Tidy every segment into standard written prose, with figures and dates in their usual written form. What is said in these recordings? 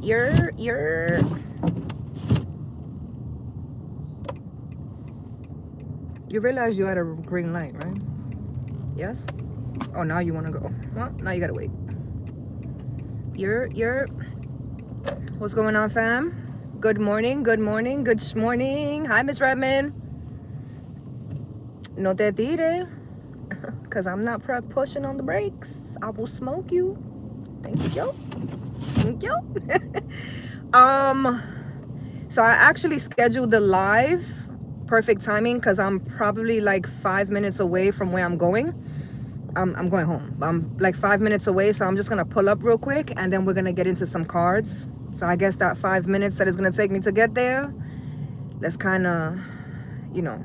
You realize you had a green light, right? Yes? Oh, now you want to go. Well, now you gotta wait. What's going on, fam? Good morning, good morning, good morning. Hi, Miss Redmond. No te tire, because I'm not pushing on the brakes. I will smoke you. Thank you. Thank you. So I actually scheduled the live. Perfect timing, because I'm probably like 5 minutes away from where I'm going. I'm going home. I'm like 5 minutes away, so I'm just gonna pull up real quick, and then we're gonna get into some cards. So I guess that 5 minutes that is gonna take me to get there, let's kind of, you know,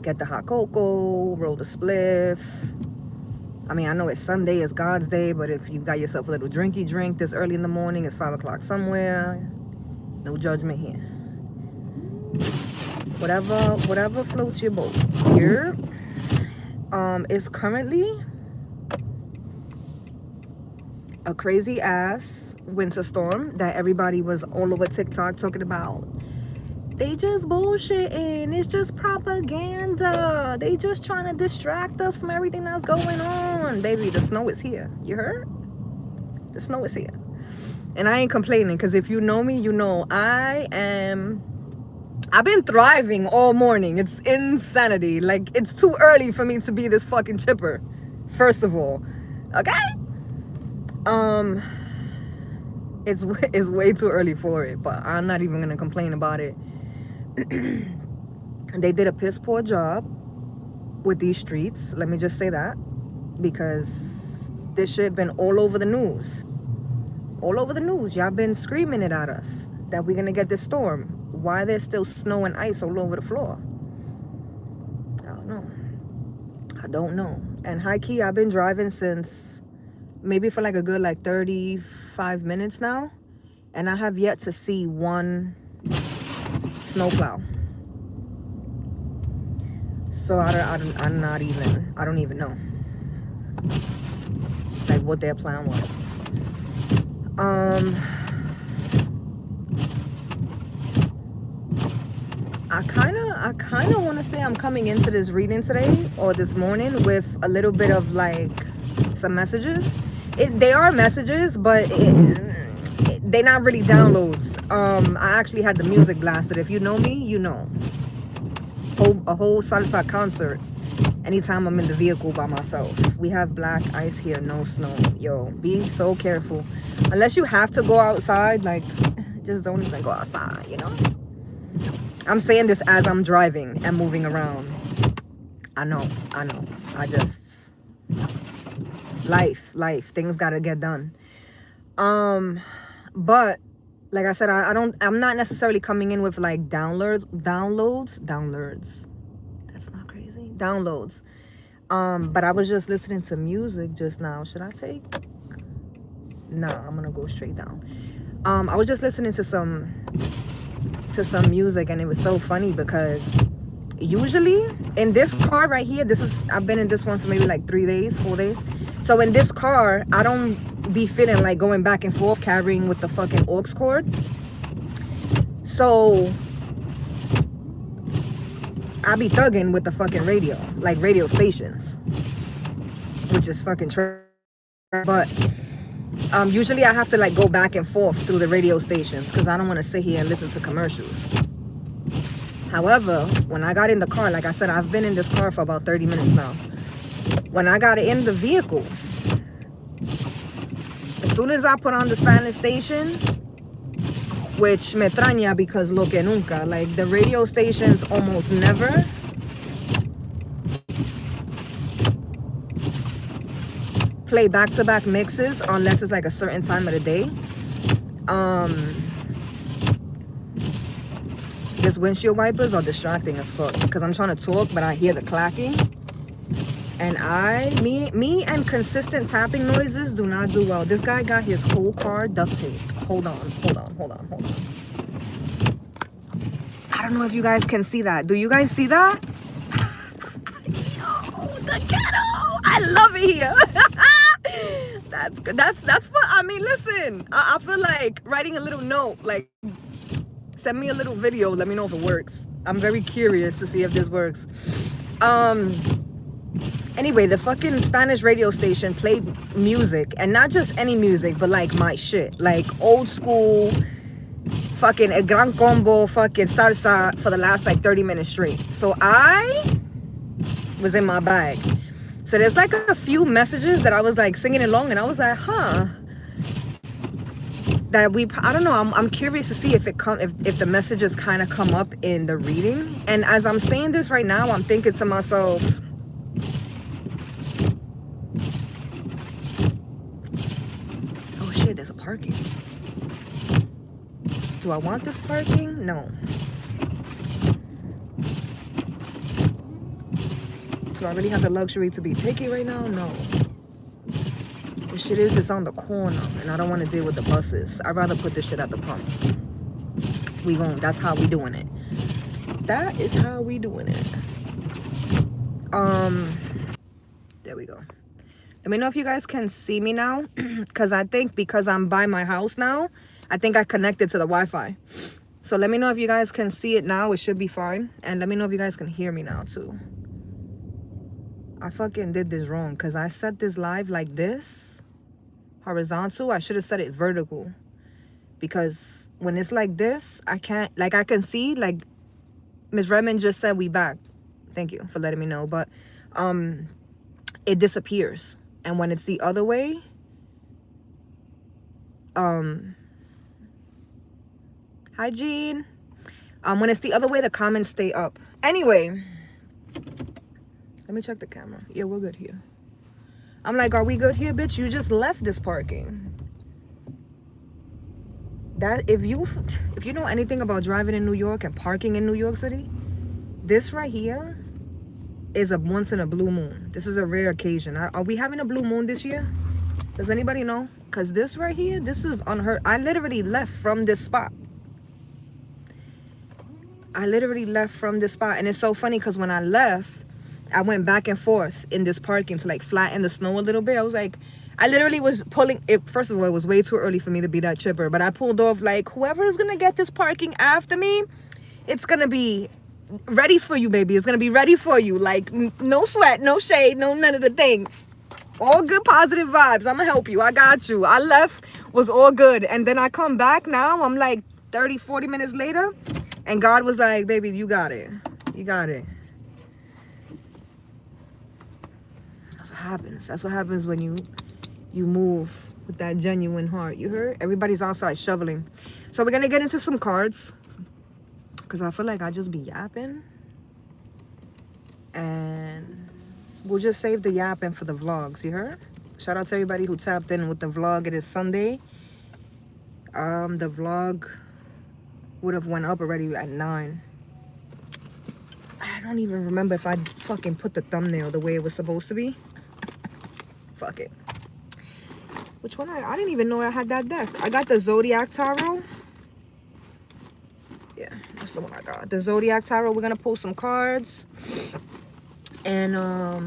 get the hot cocoa, roll the spliff. I mean, I know it's Sunday, it's God's day, but if you got yourself a little drinky drink this early in the morning, it's 5 o'clock somewhere, no judgment here. Whatever floats your boat. Here, it's currently a crazy ass winter storm that everybody was all over TikTok talking about. They just bullshitting. It's just propaganda. They just trying to distract us from everything that's going on. Baby, the snow is here. You heard? The snow is here. And I ain't complaining, because if you know me, you know I've been thriving all morning. It's insanity. Like, it's too early for me to be this fucking chipper, first of all. Okay? It's way too early for it, but I'm not even gonna complain about it. They did a piss poor job with these streets, let me just say that, because this shit been all over the news. All over the news. Y'all been screaming it at us that we're gonna get this storm. Why there's still snow and ice all over the floor? I don't know. And high key, I've been driving since maybe for like a good like 35 minutes now, and I have yet to see one snowplow. So I don't even know like what their plan was. I kind of want to say I'm coming into this reading today or this morning with a little bit of like some messages. They are messages, but they're not really downloads. I actually had the music blasted. If you know me, you know. A whole salsa concert anytime I'm in the vehicle by myself. We have black ice here, no snow. Yo, be so careful. Unless you have to go outside, like, just don't even go outside, you know? I'm saying this as I'm driving and moving around. I know. I just... Life. Things gotta get done. But, like I said, I'm not necessarily coming in with, like, downloads. That's not crazy. Downloads. But I was just listening to music just now. Should I take? Nah, I'm gonna go straight down. I was just listening to some music, and it was so funny because usually in this car right here, I've been in this one for maybe like 4 days. So in this car, I don't be feeling like going back and forth carrying with the fucking aux cord. So I be thugging with the fucking radio, like radio stations, which is fucking true. But usually I have to like go back and forth through the radio stations because I don't want to sit here and listen to commercials. However, when I got in the car, like I said, I've been in this car for about 30 minutes now. When I got in the vehicle, as soon as I put on the Spanish station, which me extraña because lo que nunca, like the radio stations almost never play back-to-back mixes unless it's like a certain time of the day. These windshield wipers are distracting as fuck because I'm trying to talk, but I hear the clacking. And me and consistent tapping noises do not do well. This guy got his whole car duct tape. Hold on. I don't know if you guys can see that. Do you guys see that? Yo, the ghetto. I love it here. That's That's fun. I mean, listen, I feel like writing a little note, like send me a little video, let me know if it works. I'm very curious to see if this works. Anyway, the fucking Spanish radio station played music, and not just any music, but like my shit, like old school fucking El Gran Combo fucking salsa for the last like 30 minutes straight. So I was in my bag. So there's like a few messages that I was like singing along, and I was like, huh, that I don't know, I'm curious to see if the messages kind of come up in the reading. And as I'm saying this right now, I'm thinking to myself, oh shit, there's a parking. Do I want this parking? No. Do I really have the luxury to be picky right now? No. The shit is on the corner, and I don't want to deal with the buses. I'd rather put this shit at the pump. That's how we doing it. That is how we doing it. There we go. Let me know if you guys can see me now, because I think because I'm by my house now, I think I connected to the Wi-Fi. So let me know if you guys can see it now. It should be fine. And let me know if you guys can hear me now too. I fucking did this wrong, because I set this live like this, horizontal. I should have set it vertical, because when it's like this, I can't, like, I can see, like Ms. Redmond just said, we back. Thank you for letting me know. But it disappears. And when it's the other way, hi Jean. When it's the other way, the comments stay up. Anyway, let me check the camera. Yeah, we're good here. I'm like, are we good here, bitch? You just left this parking. That if you know anything about driving in New York and parking in New York City, this right here is a once in a blue moon. This is a rare occasion. Are we having a blue moon this year? Does anybody know? Because this right here, this is unheard. I literally left from this spot. And it's so funny because when I left, I went back and forth in this parking to like flatten the snow a little bit. I was like, I literally was pulling it. First of all, it was way too early for me to be that chipper, but I pulled off like, whoever is gonna get this parking after me, it's gonna be ready for you, baby. It's gonna be ready for you. Like, no sweat, no shade, no none of the things. All good positive vibes. I'm gonna help you. I got you. I left, was all good. And then I come back now, I'm like 30, 40 minutes later, and God was like, baby, you got it. You got it. That's what happens. That's what happens when you move with that genuine heart. You heard? Everybody's outside shoveling. So we're gonna get into some cards, because I feel like I just be yapping. And we'll just save the yapping for the vlogs. You heard? Shout out to everybody who tapped in with the vlog. It is Sunday. The vlog would have went up already at 9. I don't even remember if I fucking put the thumbnail the way it was supposed to be. Fuck it. Which one? I didn't even know I had that deck. I got the Zodiac Tarot. Yeah, that's the one I got. The Zodiac Tarot. We're gonna pull some cards. And oh,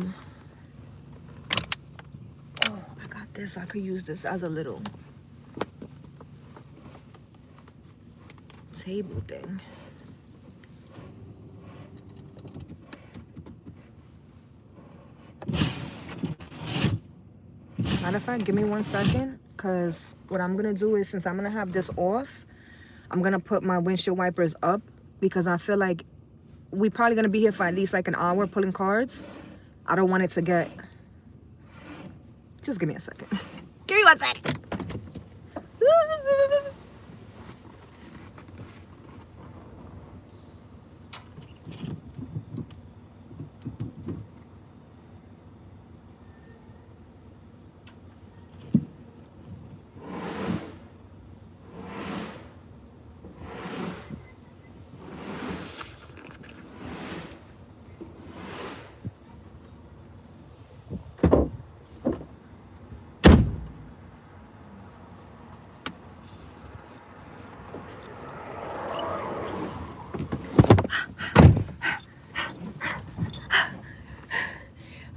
I got this. I could use this as a little table thing. Matter of fact, give me 1 second, because what I'm gonna do is, since I'm gonna have this off, I'm gonna put my windshield wipers up, because I feel like we probably gonna be here for at least like an hour pulling cards. I don't want it to get, just give me a second. Give me 1 second.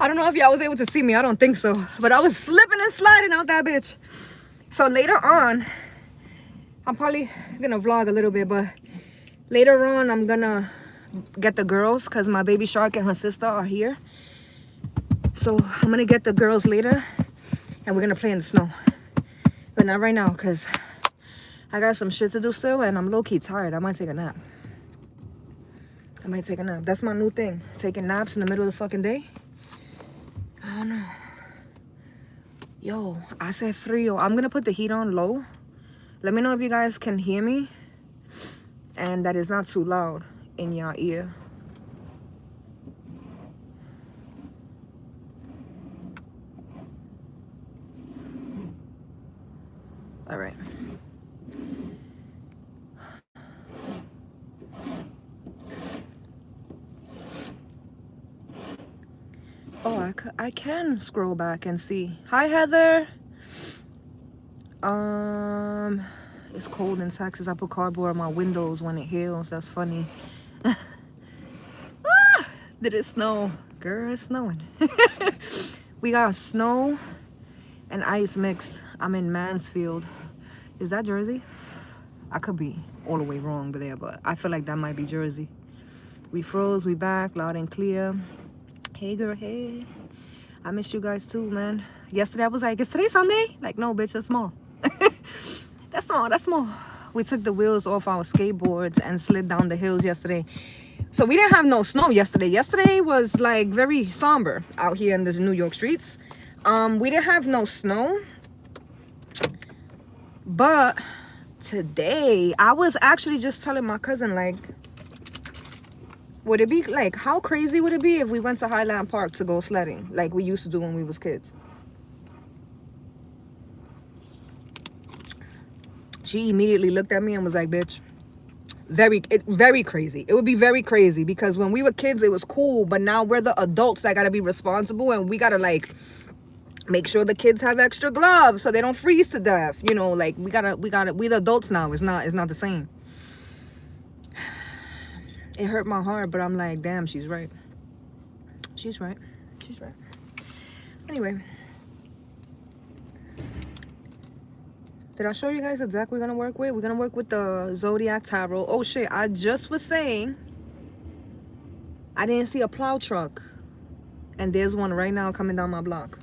I don't know if y'all was able to see me. I don't think so. But I was slipping and sliding out that bitch. So later on, I'm probably gonna vlog a little bit, but later on I'm gonna get the girls because my baby shark and her sister are here. So I'm gonna get the girls later and we're gonna play in the snow. But not right now because I got some shit to do still and I'm low-key tired. I might take a nap. That's my new thing. Taking naps in the middle of the fucking day. I don't know. Yo, hace frío. I'm gonna put the heat on low. Let me know if you guys can hear me and that is not too loud in your ear. All right. Oh, I can scroll back and see. Hi, Heather. It's cold in Texas. I put cardboard on my windows when it hails. That's funny. Ah, did it snow? Girl, it's snowing. We got snow and ice mix. I'm in Mansfield. Is that Jersey? I could be all the way wrong there, but I feel like that might be Jersey. We froze. We back loud and clear. Hey, girl. Hey. I miss you guys too, man. Yesterday I was like, is today Sunday? Like, no, bitch, that's small. That's small. We took the wheels off our skateboards and slid down the hills yesterday. So we didn't have no snow yesterday. Yesterday was like very somber out here in the New York streets. We didn't have no snow. But today, I was actually just telling my cousin, like, would it be, like, how crazy would it be if we went to Highland Park to go sledding like we used to do when we was kids? She immediately looked at me and was like, bitch, very crazy. It would be very crazy because when we were kids, it was cool. But now we're the adults that got to be responsible. And we got to, like, make sure the kids have extra gloves so they don't freeze to death. You know, like, we the adults now. It's not the same. It hurt my heart, but I'm like, damn, she's right. She's right. Anyway. Did I show you guys the deck we're going to work with? We're going to work with the Zodiac Tarot. Oh, shit. I just was saying I didn't see a plow truck. And there's one right now coming down my block.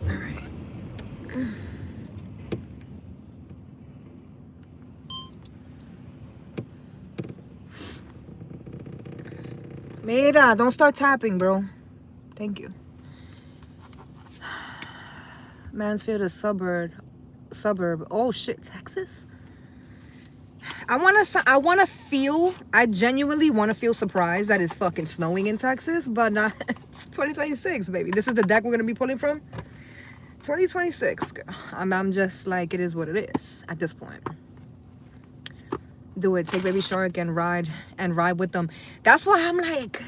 All right. Mira, don't start tapping, bro. Thank you. Mansfield is suburb. Oh shit, Texas. I genuinely want to feel surprised that it's fucking snowing in Texas, but not. It's 2026, baby. This is the deck we're gonna be pulling from. 2026. I'm just like, it is what it is at this point. Do it. Take baby shark and ride with them. That's why I'm like,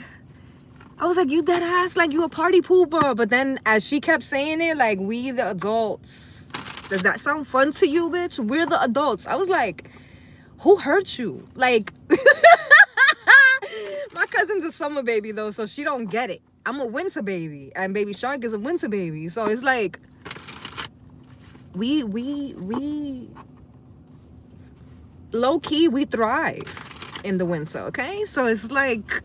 I was like, you dead ass, like you a party pooper. But then as she kept saying it, like, we the adults. Does that sound fun to you, bitch? We're the adults. I was like, who hurt you? Like, my cousin's a summer baby though, so she don't get it. I'm a winter baby and baby shark is a winter baby. So it's like, we low key, we thrive in the winter, okay? So it's like,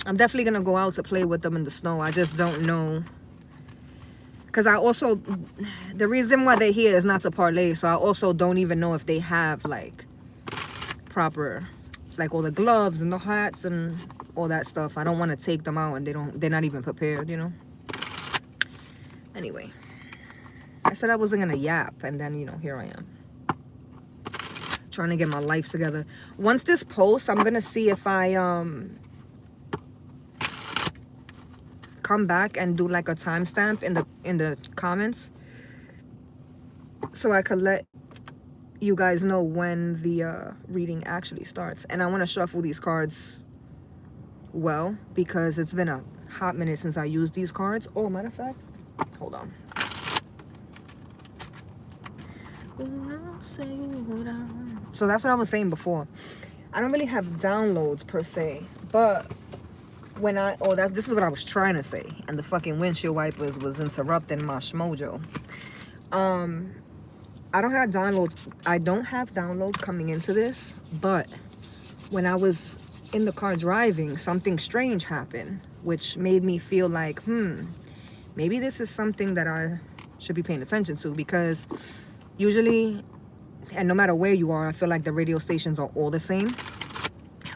I'm definitely gonna go out to play with them in the snow. I just don't know, because I also, the reason why they're here is not to parlay, so I also don't even know if they have like proper, like all the gloves and the hats and all that stuff. I don't want to take them out and they're not even prepared, you know. Anyway, I said I wasn't gonna yap, and then, you know, here I am trying to get my life together. Once this posts, I'm gonna see if I come back and do like a timestamp in the comments, so I could let you guys know when the reading actually starts. And I want to shuffle these cards well, because it's been a hot minute since I used these cards. Oh, matter of fact, hold on. So that's what I was saying before. I don't really have downloads per se, but when this is what I was trying to say, and the fucking windshield wipers was interrupting my schmojo. I don't have downloads coming into this, but when I was in the car driving, something strange happened, which made me feel like, maybe this is something that I should be paying attention to, because usually, and no matter where you are, I feel like the radio stations are all the same,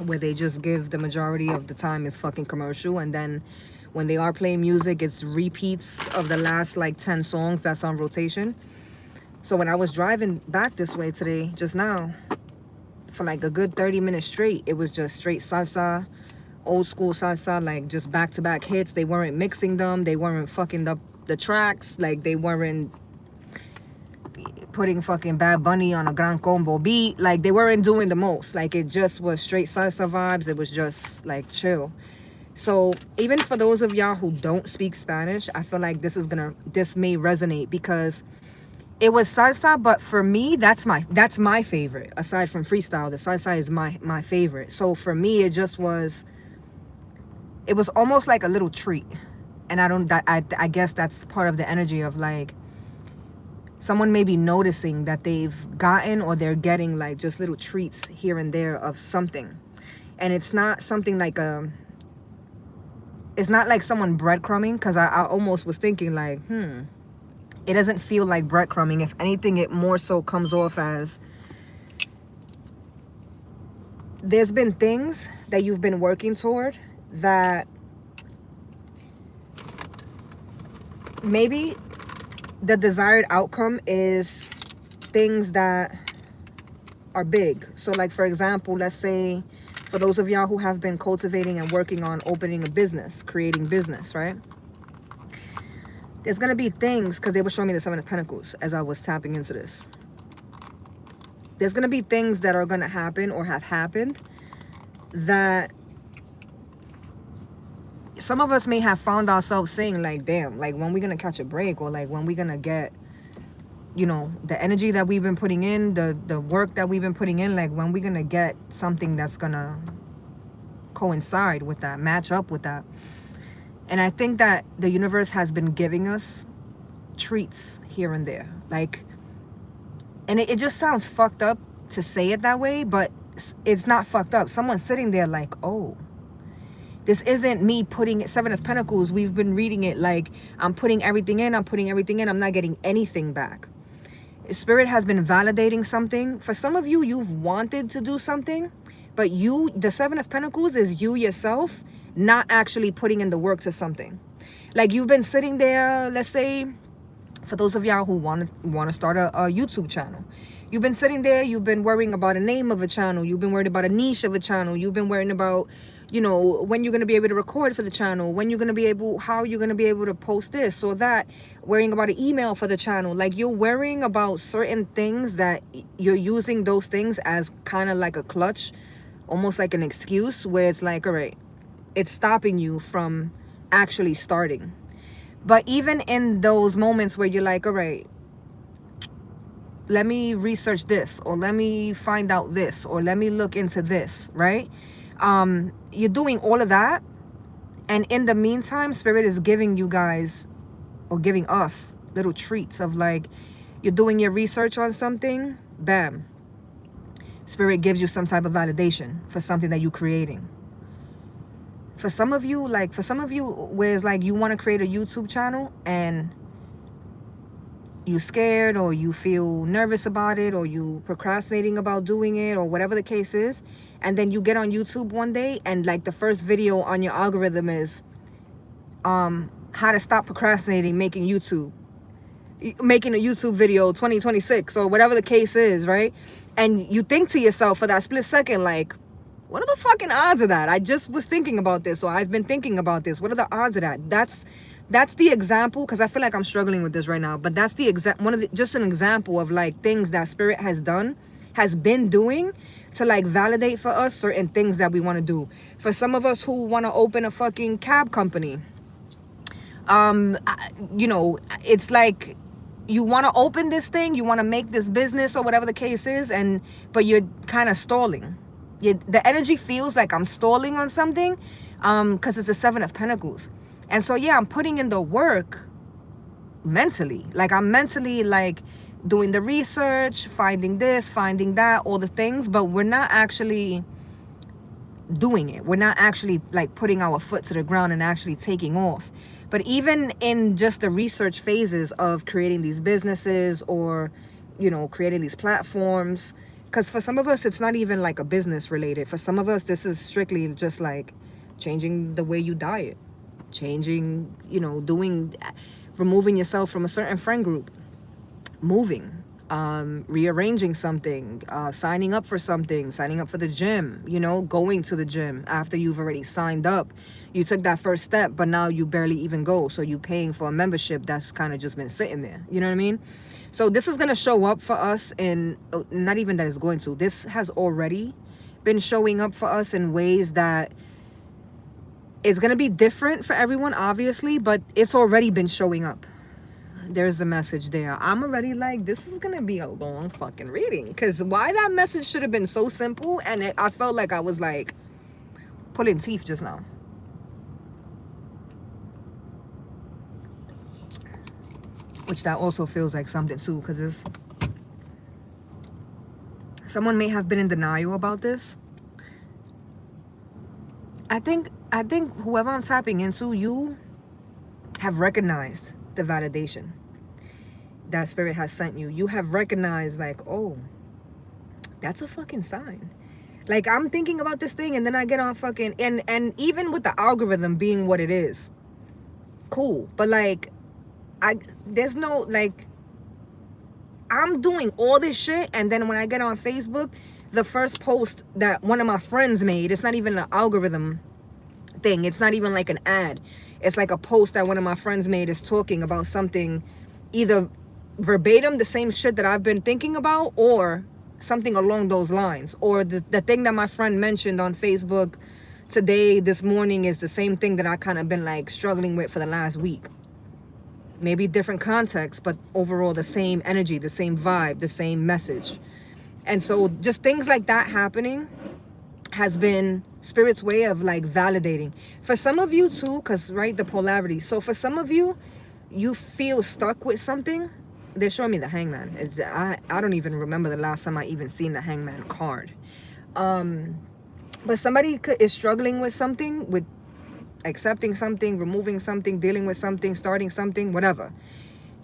where they just give the majority of the time is fucking commercial, and then when they are playing music, it's repeats of the last like 10 songs that's on rotation. So when I was driving back this way today, just now, for like a good 30 minutes straight, it was just straight salsa, old school salsa, like just back-to-back hits. They weren't mixing them, they weren't fucking up the tracks, like they weren't putting fucking Bad Bunny on a Gran Combo beat, like they weren't doing the most. Like it just was straight salsa vibes. It was just like chill. So even for those of y'all who don't speak Spanish, I feel like this may resonate, because it was salsa, but for me, that's my favorite. Aside from freestyle, the salsa is my favorite. So for me, it was almost like a little treat. And I guess that's part of the energy of like, someone may be noticing that they've gotten, or they're getting like just little treats here and there of something. And it's not something like it's not like someone breadcrumbing, because I almost was thinking like, it doesn't feel like breadcrumbing. If anything, it more so comes off as, there's been things that you've been working toward that maybe the desired outcome is things that are big. So like, for example, let's say for those of y'all who have been cultivating and working on opening a business, creating business, right? There's going to be things, because they were showing me the Seven of Pentacles as I was tapping into this. There's going to be things that are going to happen or have happened that some of us may have found ourselves saying like, damn, like when we going to catch a break, or like when we going to get, you know, the energy that we've been putting in, the work that we've been putting in, like when we going to get something that's going to coincide with that, match up with that. And I think that the universe has been giving us treats here and there. Like, and it just sounds fucked up to say it that way, but it's not fucked up. Someone's sitting there like, oh, this isn't me putting Seven of Pentacles. We've been reading it like, I'm putting everything in, I'm not getting anything back. Spirit has been validating something. For some of you, you've wanted to do something, but the Seven of Pentacles is you yourself not actually putting in the work to something. Like you've been sitting there, let's say, for those of y'all who want to start a YouTube channel, you've been sitting there, you've been worrying about a name of a channel, you've been worried about a niche of a channel, you've been worrying about, you know, when you're going to be able to record for the channel, how you're going to be able to post this or that, worrying about an email for the channel. Like you're worrying about certain things that you're using those things as kind of like a clutch, almost like an excuse, where it's like, all right, it's stopping you from actually starting. But even in those moments where you're like, all right, let me research this, or let me find out this, or let me look into this, right? You're doing all of that, and in the meantime, Spirit is giving you guys, or giving us, little treats of like, you're doing your research on something, bam, Spirit gives you some type of validation for something that you're creating. For some of you, where it's like you want to create a YouTube channel and you're scared, or you feel nervous about it, or you procrastinating about doing it, or whatever the case is, and then you get on YouTube one day and like the first video on your algorithm is how to stop procrastinating making a YouTube video 2026, or whatever the case is, right? And you think to yourself for that split second, like, what are the fucking odds of that? I just was thinking about this, or I've been thinking about this. What are the odds of that? That's the example, because I feel like I'm struggling with this right now, but that's just an example of like things that Spirit has been doing to like validate for us certain things that we want to do. For some of us who want to open a fucking cab company, you know, it's like you want to open this thing, you want to make this business or whatever the case is, but you're kind of stalling. The energy feels like I'm stalling on something, because it's the Seven of Pentacles. And so yeah, I'm putting in the work mentally. Like I'm mentally like doing the research, finding this, finding that, all the things, but we're not actually doing it. We're not actually like putting our foot to the ground and actually taking off. But even in just the research phases of creating these businesses or, you know, creating these platforms, because for some of us, it's not even like a business related. For some of us, this is strictly just like changing the way you diet, changing, you know, removing yourself from a certain friend group, moving, rearranging something, signing up for something, signing up for the gym, you know, going to the gym after you've already signed up. You took that first step, but now you barely even go. So you're paying for a membership that's kind of just been sitting there. You know what I mean? So this is going to show up for us in, not even that it's going to, this has already been showing up for us in ways that it's going to be different for everyone, obviously, but it's already been showing up. There's the message there. I'm already like, this is going to be a long fucking reading. Because why that message should have been so simple, and I felt like I was like pulling teeth just now. Which that also feels like something too, because someone may have been in denial about this. I think whoever I'm tapping into, you have recognized the validation that spirit has sent you. You have recognized like, oh, that's a fucking sign. Like I'm thinking about this thing and then I get on fucking, and even with the algorithm being what it is, cool. But like, there's no, like, I'm doing all this shit, and then when I get on Facebook, the first post that one of my friends made, it's not even an algorithm thing. It's not even like an ad. It's like a post that one of my friends made is talking about something, either verbatim, the same shit that I've been thinking about, or something along those lines. Or the thing that my friend mentioned on Facebook today, this morning, is the same thing that I kind of been like struggling with for the last week. Maybe different context, but overall the same energy, the same vibe, the same message. And so just things like that happening has been spirit's way of like validating. For some of you too, because right, the polarity. So for some of you, you feel stuck with something. They're showing me the Hangman. I don't even remember the last time I even seen the Hangman card. But somebody is struggling with something, with accepting something, removing something, dealing with something, starting something, whatever.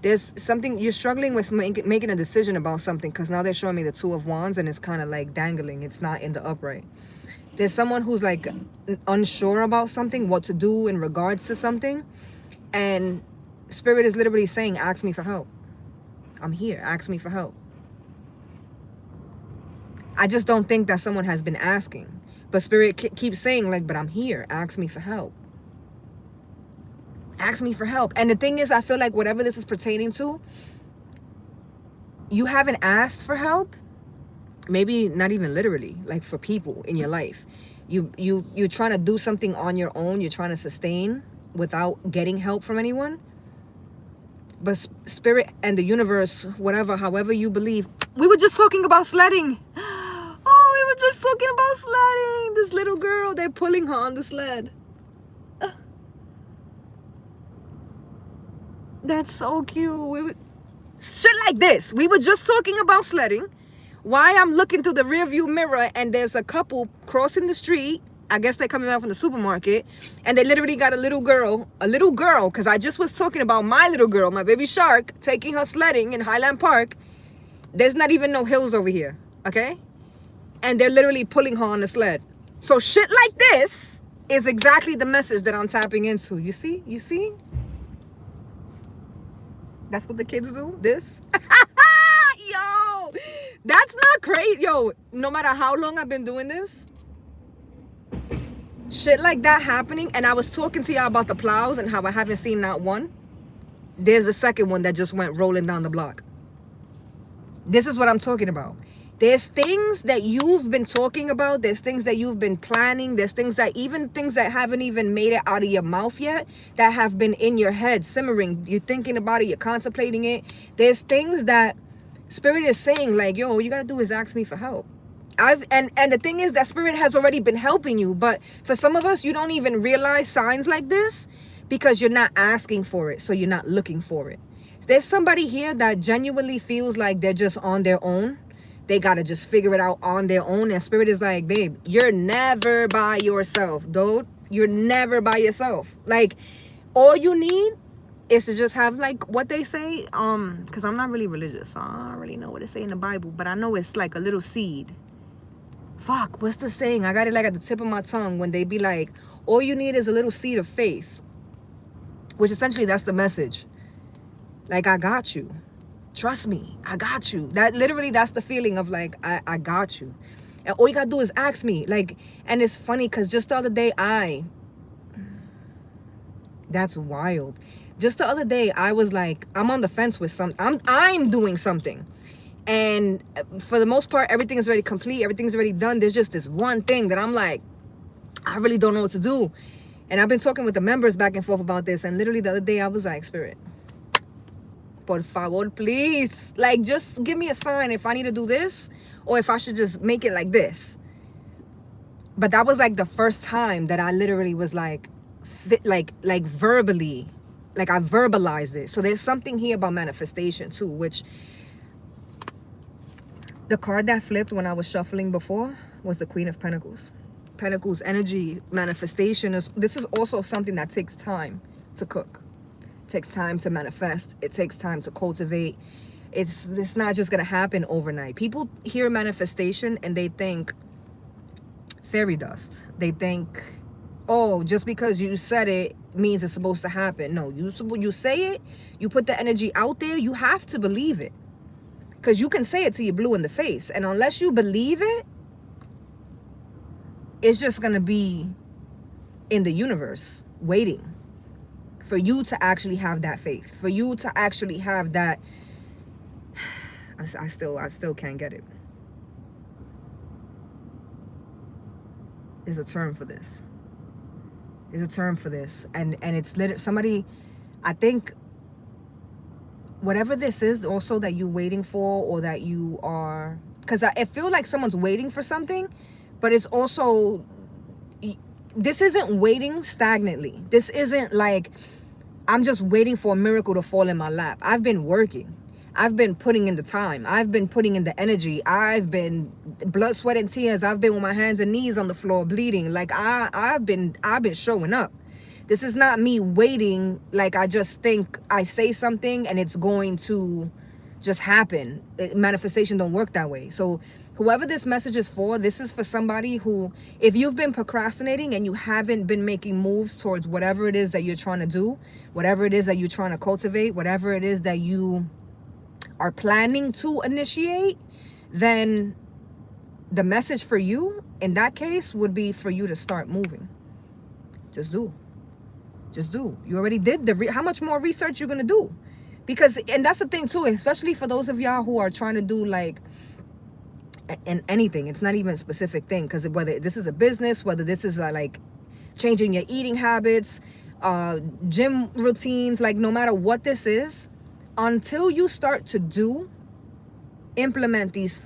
There's something you're struggling with, making a decision about something, because now they're showing me the Two of Wands and it's kind of like dangling. It's not in the upright. There's someone who's like unsure about something, what to do in regards to something, and spirit is literally saying, ask me for help. I'm here, ask me for help. I just don't think that someone has been asking, but spirit keeps saying like, but I'm here, ask me for help. Ask me for help. And the thing is, I feel like whatever this is pertaining to, you haven't asked for help. Maybe not even literally, like for people in your life. You're trying to do something on your own. You're trying to sustain without getting help from anyone. But spirit and the universe, whatever, however you believe. We were just talking about sledding. Oh, we were just talking about sledding. This little girl, they're pulling her on the sled. That's so cute. Shit like this. We were just talking about sledding. Why I'm looking through the rearview mirror and there's a couple crossing the street. I guess they're coming out from the supermarket. And they literally got a little girl, because I just was talking about my little girl, my baby shark, taking her sledding in Highland Park. There's not even no hills over here, okay? And they're literally pulling her on the sled. So shit like this is exactly the message that I'm tapping into. You see? You see? That's what the kids do? This? Yo! That's not crazy. Yo, no matter how long I've been doing this, shit like that happening, and I was talking to y'all about the plows and how I haven't seen not one. There's a second one that just went rolling down the block. This is what I'm talking about. There's things that you've been talking about. There's things that you've been planning. There's things that haven't even made it out of your mouth yet, that have been in your head simmering. You're thinking about it. You're contemplating it. There's things that Spirit is saying like, yo, all you got to do is ask me for help. And the thing is that Spirit has already been helping you. But for some of us, you don't even realize signs like this because you're not asking for it. So you're not looking for it. There's somebody here that genuinely feels like they're just on their own. They got to just figure it out on their own. And Spirit is like, babe, you're never by yourself, dude. You're never by yourself. Like, all you need is to just have, like, what they say. Because I'm not really religious, so I don't really know what they say in the Bible. But I know it's like a little seed. Fuck, what's the saying? I got it like at the tip of my tongue when they be like, all you need is a little seed of faith. Which essentially, that's the message. Like, I got you. Trust me, I got you. That's the feeling of like, I got you. And all you gotta do is ask me. Like, and it's funny because just the other day that's wild. Just the other day I was like, I'm on the fence with something. I'm doing something. And for the most part, everything is already complete. Everything's already done. There's just this one thing that I'm like, I really don't know what to do. And I've been talking with the members back and forth about this. And literally the other day I was like, Spirit, por favor, please. Like, just give me a sign if I need to do this or if I should just make it like this. But that was like the first time that I literally was like, verbally, like I verbalized it. So there's something here about manifestation too, which the card that flipped when I was shuffling before was the Queen of Pentacles. Pentacles energy manifestation this is also something that takes time to cook. It takes time to manifest. It takes time to cultivate. It's not just gonna happen overnight. People hear manifestation and they think fairy dust. They think, oh, just because you said it means it's supposed to happen. No, you say it, you put the energy out there, you have to believe it. Because you can say it till you're blue in the face. And unless you believe it, it's just gonna be in the universe waiting for you to actually have that faith, for you to actually have that. I still can't get it. There's a term for this. There's a term for this, and it's literally somebody. I think whatever this is, also that you're waiting for, or that you are, because I feel like someone's waiting for something, but it's also, this isn't waiting stagnantly. This isn't like I'm just waiting for a miracle to fall in my lap. I've been working. I've been putting in the time. I've been putting in the energy. I've been blood, sweat, and tears. I've been with my hands and knees on the floor bleeding. Like I've been showing up. This is not me waiting. Like I just think I say something and it's going to just happen. Manifestation don't work that way. So whoever this message is for, this is for somebody who, if you've been procrastinating and you haven't been making moves towards whatever it is that you're trying to do, whatever it is that you're trying to cultivate, whatever it is that you are planning to initiate, then the message for you in that case would be for you to start moving. Just do. You already did how much more research you're gonna do? Because, and that's the thing too, especially for those of y'all who are trying to do like in anything, it's not even a specific thing, because whether this is a business, whether this is like changing your eating habits, gym routines, like no matter what this is, until you start to implement these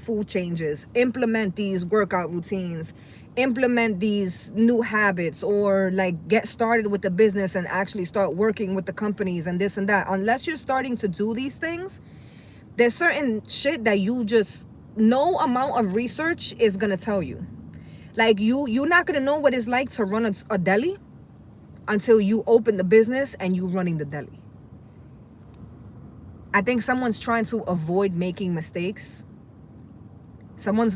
food changes, implement these workout routines, implement these new habits, or like get started with the business and actually start working with the companies and this and that, unless you're starting to do these things, there's certain shit that you just, no amount of research is gonna tell you. Like you're not gonna know what it's like to run a deli until you open the business and you running the deli. I think someone's trying to avoid making mistakes. Someone,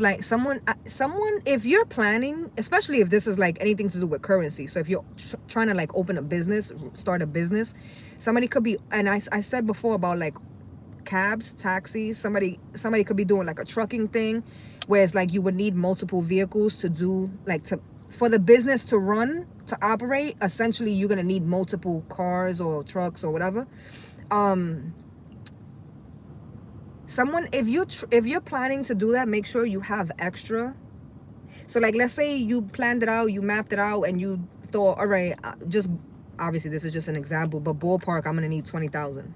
if you're planning, especially if this is like anything to do with currency. So if you're trying to like open a business, start a business, somebody could be, and I said before about like cabs, taxis, somebody could be doing like a trucking thing, where it's like you would need multiple vehicles to do, like for the business to run, to operate. Essentially, you're going to need multiple cars or trucks or whatever. Someone, if you're planning to do that, make sure you have extra. So like, let's say you planned it out, you mapped it out, and you thought, all right, just obviously this is just an example, but ballpark, I'm gonna need 20,000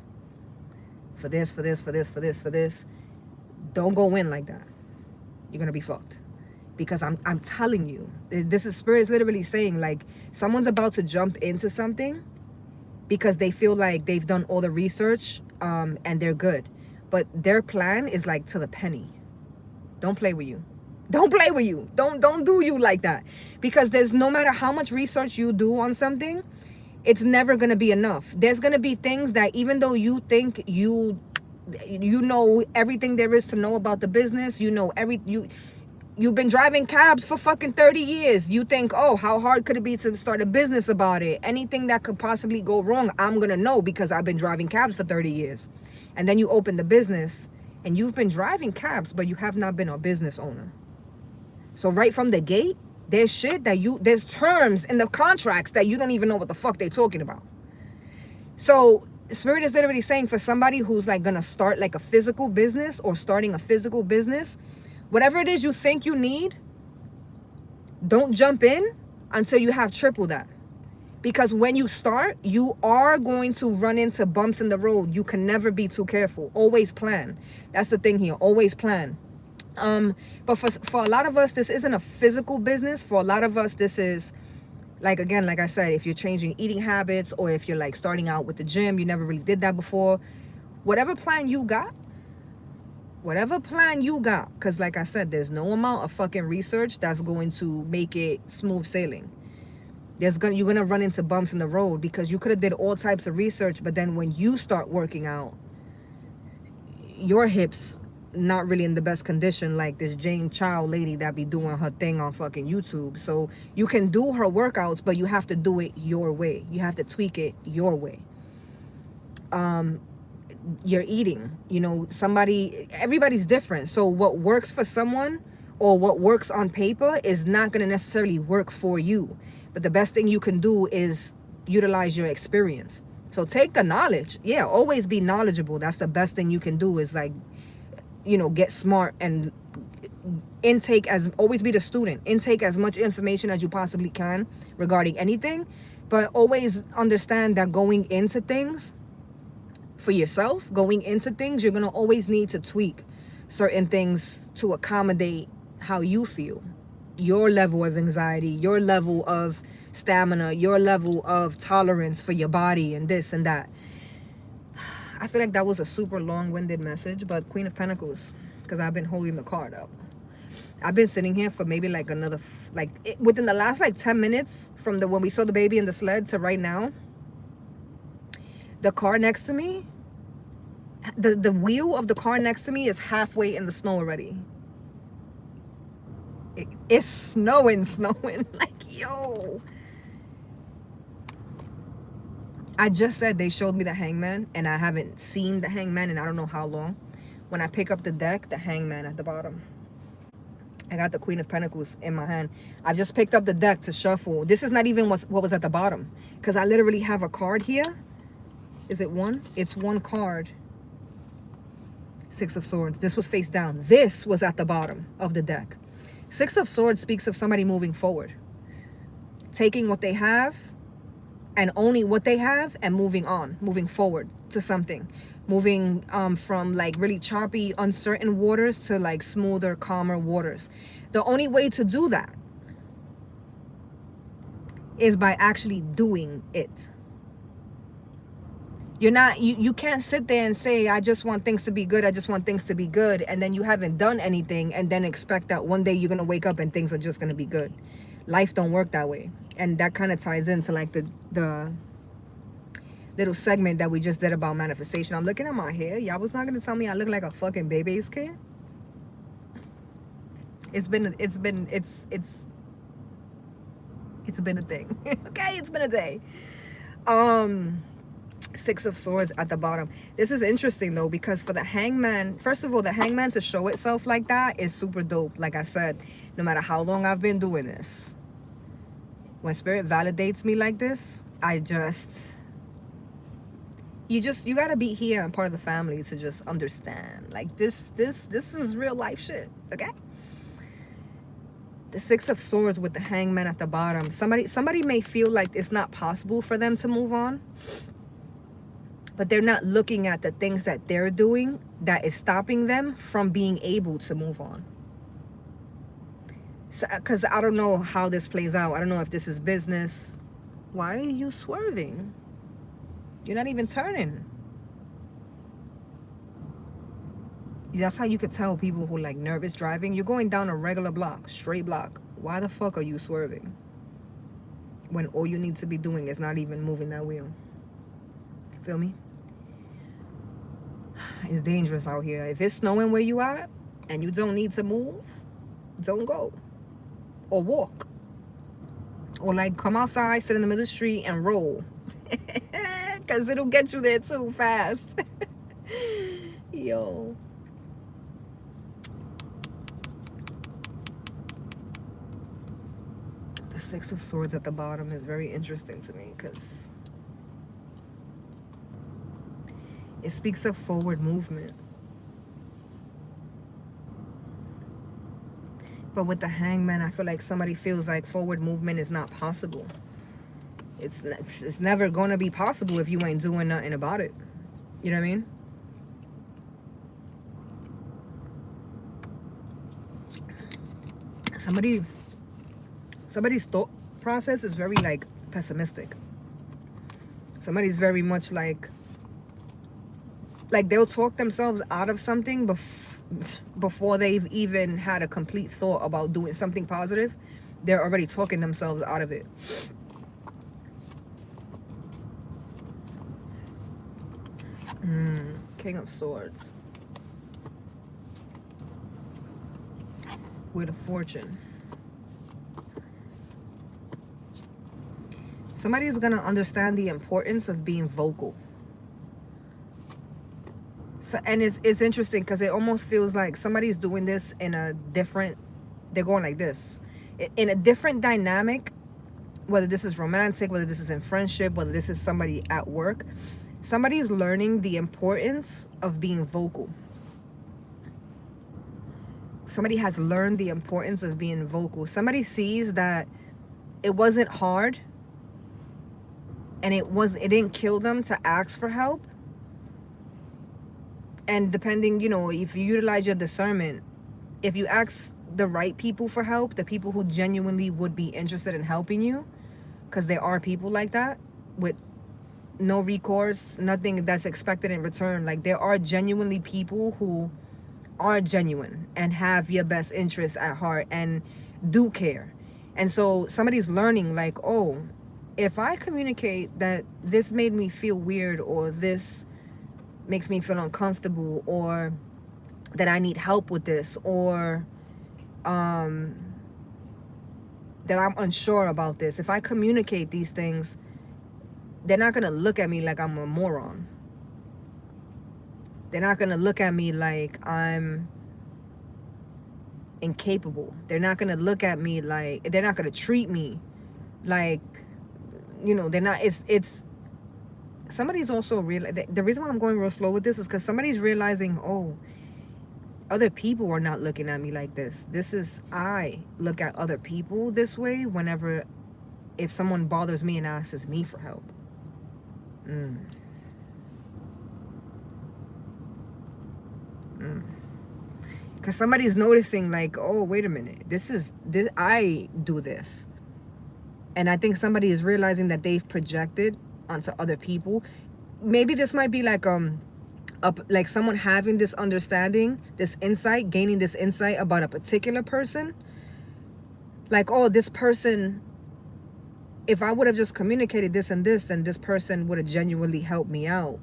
for this, for this, for this, for this, for this. Don't go in like that. You're gonna be fucked. Because I'm telling you, this is Spirit is literally saying, like, someone's about to jump into something because they feel like they've done all the research, and they're good, but their plan is like to the penny. Don't play with you. Don't play with you. Don't do you like that. Because there's, no matter how much research you do on something, it's never gonna be enough. There's gonna be things that, even though you think you know everything there is to know about the business, you've been driving cabs for fucking 30 years. You think, oh, how hard could it be to start a business about it? Anything that could possibly go wrong, I'm gonna know because I've been driving cabs for 30 years. And then you open the business and you've been driving cabs, but you have not been a business owner. So right from the gate, there's shit that there's terms in the contracts that you don't even know what the fuck they're talking about. So Spirit is literally saying, for somebody who's like gonna start like a physical business or starting a physical business, whatever it is you think you need, don't jump in until you have triple that. Because when you start, you are going to run into bumps in the road. You can never be too careful. Always plan. That's the thing here. Always plan. But for a lot of us, this isn't a physical business. For a lot of us, this is, like, again, like I said, if you're changing eating habits, or if you're like starting out with the gym, you never really did that before. Whatever plan you got, because like I said, there's no amount of fucking research that's going to make it smooth sailing. You're gonna run into bumps in the road, because you could have did all types of research, but then when you start working out, your hips not really in the best condition, like this Jane Chow lady that be doing her thing on fucking YouTube. So you can do her workouts, but you have to do it your way. You have to tweak it your way. You're eating, everybody's different. So what works for someone, or what works on paper, is not going to necessarily work for you. But the best thing you can do is utilize your experience. So take the knowledge. Yeah, always be knowledgeable. That's the best thing you can do, is like, get smart and always be the student. Intake as much information as you possibly can regarding anything. But always understand that going into things, for yourself, you're going to always need to tweak certain things to accommodate how you feel, your level of anxiety, your level of stamina, your level of tolerance for your body, and this and that. I feel like that was a super long-winded message, but Queen of Pentacles, because I've been holding the card up. I've been sitting here for maybe like another, within the last 10 minutes from when we saw the baby in the sled to right now, the car next to me, the wheel of the car next to me is halfway in the snow already. It's snowing. Like, yo. I just said they showed me the Hangman, and I haven't seen the Hangman in I don't know how long. When I pick up the deck, the Hangman at the bottom. I got the Queen of Pentacles in my hand. I just picked up the deck to shuffle. This is not even what was at the bottom, because I literally have a card here. Is it one? It's one card. Six of Swords. This was face down. This was at the bottom of the deck. Six of Swords speaks of somebody moving forward. Taking what they have and owning what they have and moving on. Moving forward to something. Moving from like really choppy, uncertain waters to like smoother, calmer waters. The only way to do that is by actually doing it. You can't sit there and say, I just want things to be good, and then you haven't done anything, and then expect that one day you're gonna wake up and things are just gonna be good. Life don't work that way. And that kind of ties into like the little segment that we just did about manifestation. I'm looking at my hair. Y'all was not gonna tell me I look like a fucking baby's kid. It's been a thing. Okay, it's been a day. Six of Swords at the bottom. This is interesting though, because for the Hangman, first of all, the Hangman to show itself like that is super dope. Like I said, no matter how long I've been doing this, when Spirit validates me like this, You gotta be here and part of the family to just understand. Like this is real life shit. Okay. The Six of Swords with the Hangman at the bottom. Somebody may feel like it's not possible for them to move on, but they're not looking at the things that they're doing that is stopping them from being able to move on. So, because I don't know how this plays out. I don't know if this is business. Why are you swerving? You're not even turning. That's how you could tell people who like nervous driving. You're going down a regular block, straight block. Why the fuck are you swerving? When all you need to be doing is not even moving that wheel. Feel me? It's dangerous out here. If it's snowing where you are and you don't need to move, don't go. Or walk. Or like come outside, sit in the middle of the street and roll. Because it'll get you there too fast. Yo. The Six of Swords at the bottom is very interesting to me because it speaks of forward movement. But with the Hangman, I feel like somebody feels like forward movement is not possible. It's never going to be possible if you ain't doing nothing about it. You know what I mean? Somebody's thought process is very like pessimistic. Somebody's very much like they'll talk themselves out of something before they've even had a complete thought about doing something positive. They're already talking themselves out of it. King of Swords. Wheel of Fortune. Somebody is going to understand the importance of being vocal. So, and it's interesting because it almost feels like somebody's doing this in a different, they're going like this. In a different dynamic, whether this is romantic, whether this is in friendship, whether this is somebody at work. Somebody's learning the importance of being vocal. Somebody has learned the importance of being vocal. Somebody sees that it wasn't hard and it didn't kill them to ask for help. And depending, you know, if you utilize your discernment, if you ask the right people for help, the people who genuinely would be interested in helping you, because there are people like that with no recourse, nothing that's expected in return. Like there are genuinely people who are genuine and have your best interests at heart and do care. And so somebody's learning like, oh, if I communicate that this made me feel weird, or this makes me feel uncomfortable, or that I need help with this, or that I'm unsure about this, if I communicate these things, they're not going to look at me like I'm a moron. They're not going to look at me like I'm incapable. They're not going to look at me like, they're not going to treat me like, you know, they're not, it's, somebody's also the reason why I'm going real slow with this is because somebody's realizing, oh, other people are not looking at me like this. I look at other people this way whenever, if someone bothers me and asks me for help. Because somebody's noticing like, oh, wait a minute, I do this. And I think somebody is realizing that they've projected onto other people. Maybe this might be like like someone having this understanding, this insight, gaining this insight about a particular person. Like, oh, this person, if I would have just communicated this and this, then this person would have genuinely helped me out.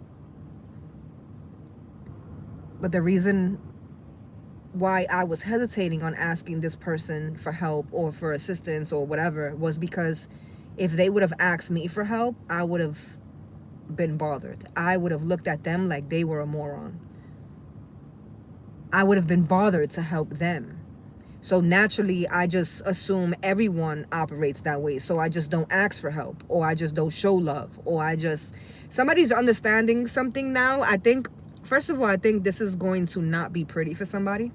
But the reason why I was hesitating on asking this person for help or for assistance or whatever was because if they would have asked me for help, I would have been bothered. I would have looked at them like they were a moron. I would have been bothered to help them. So naturally, I just assume everyone operates that way. So I just don't ask for help, or I just don't show love, or I just somebody's understanding something now. I think, first of all, I think this is going to not be pretty for somebody.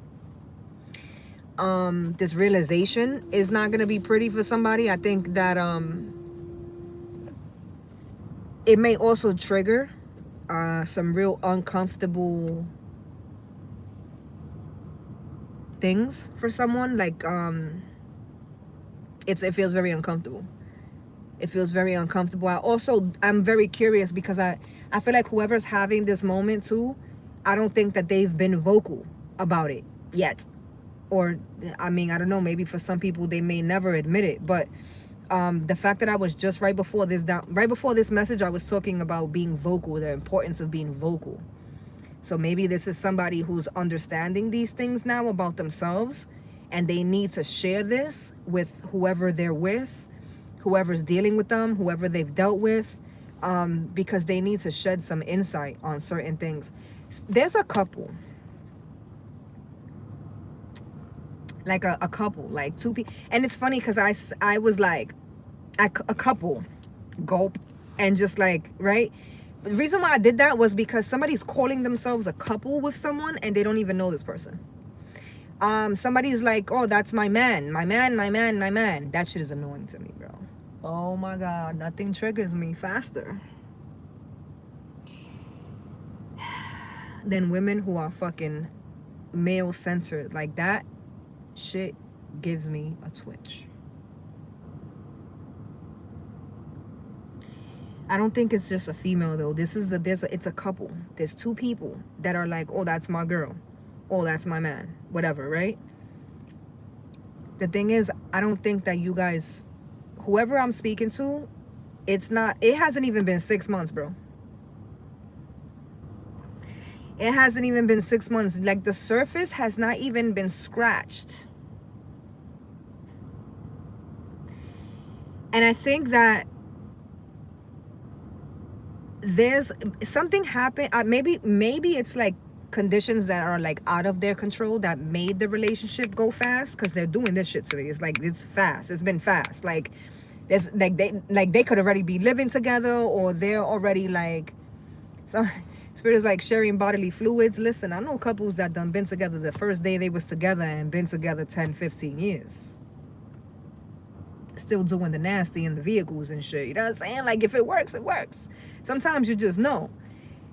This realization is not going to be pretty for somebody. I think that it may also trigger some real uncomfortable things for someone. Like it feels very uncomfortable. It feels very uncomfortable. I'm very curious because I feel like whoever's having this moment too, I don't think that they've been vocal about it yet. Or I mean, I don't know, maybe for some people they may never admit it, but the fact that I was just right before this message, I was talking about being vocal, the importance of being vocal. So maybe this is somebody who's understanding these things now about themselves, and they need to share this with whoever they're with, whoever's dealing with them, whoever they've dealt with, because they need to shed some insight on certain things. There's a couple, like a couple, like two people, and it's funny because I was like a couple, gulp, and just like, right. The reason why I did that was because somebody's calling themselves a couple with someone and they don't even know this person. Somebody's like, oh, that's my man, my man, my man, my man. That shit is annoying to me, bro. Oh my God, nothing triggers me faster than women who are fucking male-centered. Like, that shit gives me a twitch. I don't think it's just a female though. It's a couple. There's two people that are like, oh, that's my girl. Oh, that's my man. Whatever, right? The thing is, I don't think that you guys, whoever I'm speaking to, it hasn't even been 6 months, bro. It hasn't even been 6 months. Like, the surface has not even been scratched. And I think that there's something happened. Maybe it's like conditions that are like out of their control that made the relationship go fast, because they're doing this shit today. It's like, it's fast. It's been fast. Like, there's like they could already be living together, or they're already like, some spirit is like sharing bodily fluids. Listen, I know couples that done been together the first day they was together and been together 10-15 years. Still doing the nasty in the vehicles and shit. You know what I'm saying? Like, if it works, it works. Sometimes you just know,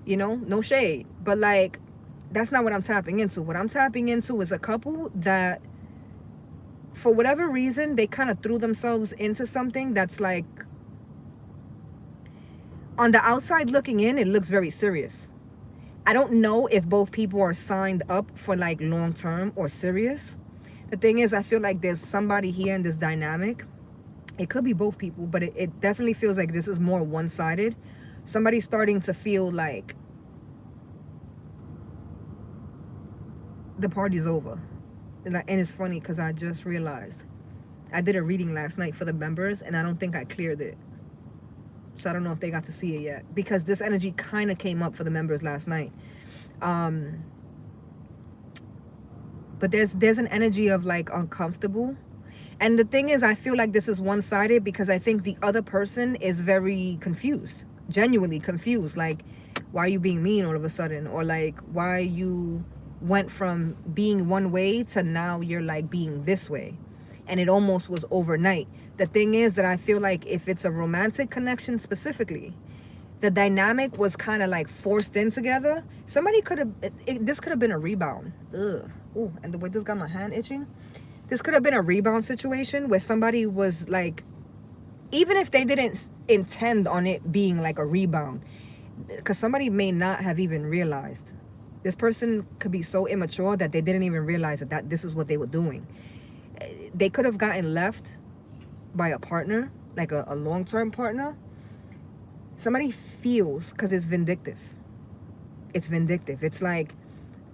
you know, no shade. But like, that's not what I'm tapping into. What I'm tapping into is a couple that, for whatever reason, they kind of threw themselves into something that's like, on the outside looking in, it looks very serious. I don't know if both people are signed up for like long term or serious. The thing is, I feel like there's somebody here in this dynamic. It could be both people, but it definitely feels like this is more one-sided. Somebody's starting to feel like the party's over. And it's funny because I just realized I did a reading last night for the members, and I don't think I cleared it. So I don't know if they got to see it yet, because this energy kind of came up for the members last night. But there's an energy of like uncomfortable. And the thing is, I feel like this is one-sided because I think the other person is very confused, genuinely confused. Like, why are you being mean all of a sudden? Or like, why you went from being one way to now you're like being this way. And it almost was overnight. The thing is that I feel like if it's a romantic connection specifically, the dynamic was kind of like forced in together. Somebody could have, this could have been a rebound. Ugh. Ooh, and the way this got my hand itching. This could have been a rebound situation where somebody was like, even if they didn't intend on it being like a rebound, because somebody may not have even realized. This person could be so immature that they didn't even realize that this is what they were doing. They could have gotten left by a partner, like a long-term partner. Somebody feels, because it's vindictive. It's vindictive. It's like,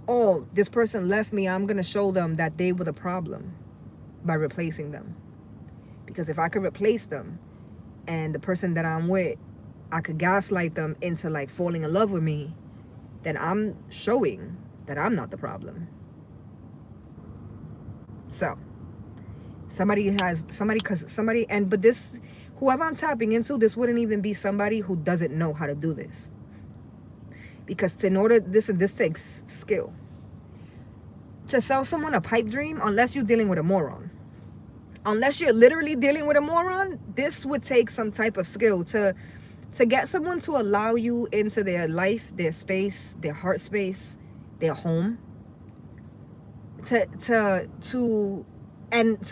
oh, this person left me. I'm going to show them that they were the problem by replacing them. Because if I could replace them and the person that I'm with, I could gaslight them into like falling in love with me, then I'm showing that I'm not the problem. So but this, whoever I'm tapping into, this wouldn't even be somebody who doesn't know how to do this. Because in order, this takes skill. To sell someone a pipe dream, unless you're dealing with a moron. Unless you're literally dealing with a moron, this would take some type of skill to get someone to allow you into their life, their space, their heart space, their home. To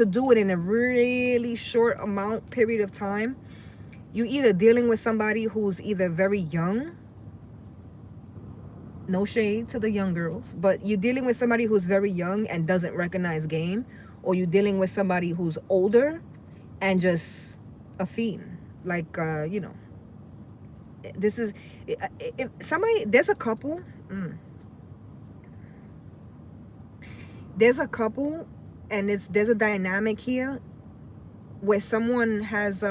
do it in a really short period of time. You either dealing with somebody who's either very young, no shade to the young girls, but you're dealing with somebody who's very young and doesn't recognize game, or you're dealing with somebody who's older and just a fiend. Like, this is, if somebody, there's a couple, and there's a dynamic here where someone has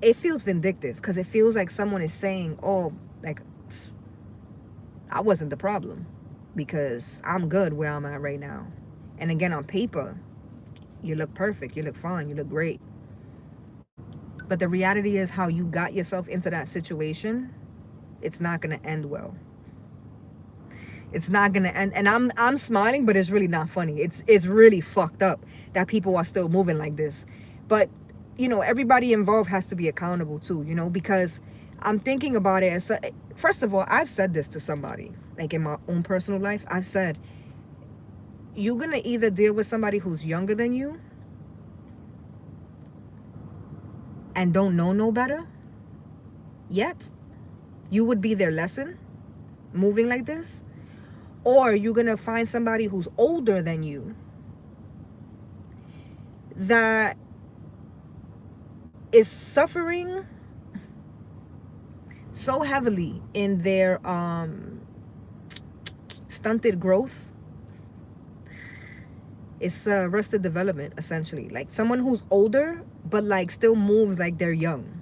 it feels vindictive, because it feels like someone is saying, oh, like, I wasn't the problem because I'm good where I'm at right now. And again, on paper, you look perfect, you look fine, you look great. But the reality is, how you got yourself into that situation, it's not going to end well. It's not gonna end, and I'm smiling, but it's really not funny. It's really fucked up that people are still moving like this. But everybody involved has to be accountable too. Because I'm thinking about it as, first of all, I've said this to somebody, like in my own personal life. I've said, you're gonna either deal with somebody who's younger than you and don't know no better yet. You would be their lesson moving like this. Or you're going to find somebody who's older than you that is suffering so heavily in their stunted growth. It's arrested development, essentially. Like someone who's older, but like still moves like they're young.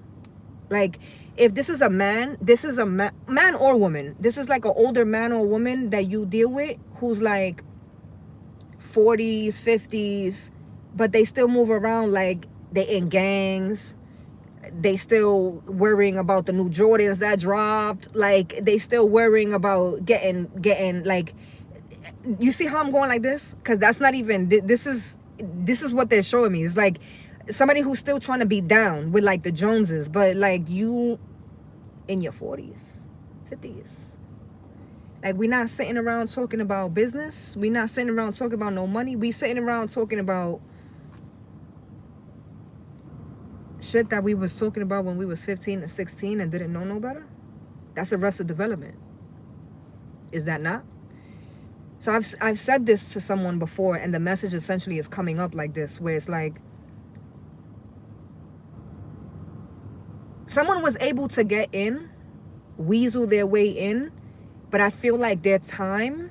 Like, if this is a man, this is a man or woman. This is like an older man or woman that you deal with who's like 40s, 50s, but they still move around like they in gangs. They still worrying about the new Jordans that dropped. Like, they still worrying about getting like, you see how I'm going like this? Because that's not even, this is what they're showing me. It's like somebody who's still trying to be down with like the Joneses, but like you in your 40s, 50s. Like, we're not sitting around talking about business. We're not sitting around talking about no money. We sitting around talking about shit that we was talking about when we was 15 and 16 and didn't know no better. That's arrested development. Is that not? So I've said this to someone before, and the message essentially is coming up like this, where it's like, someone was able to get in, weasel their way in, but I feel like their time,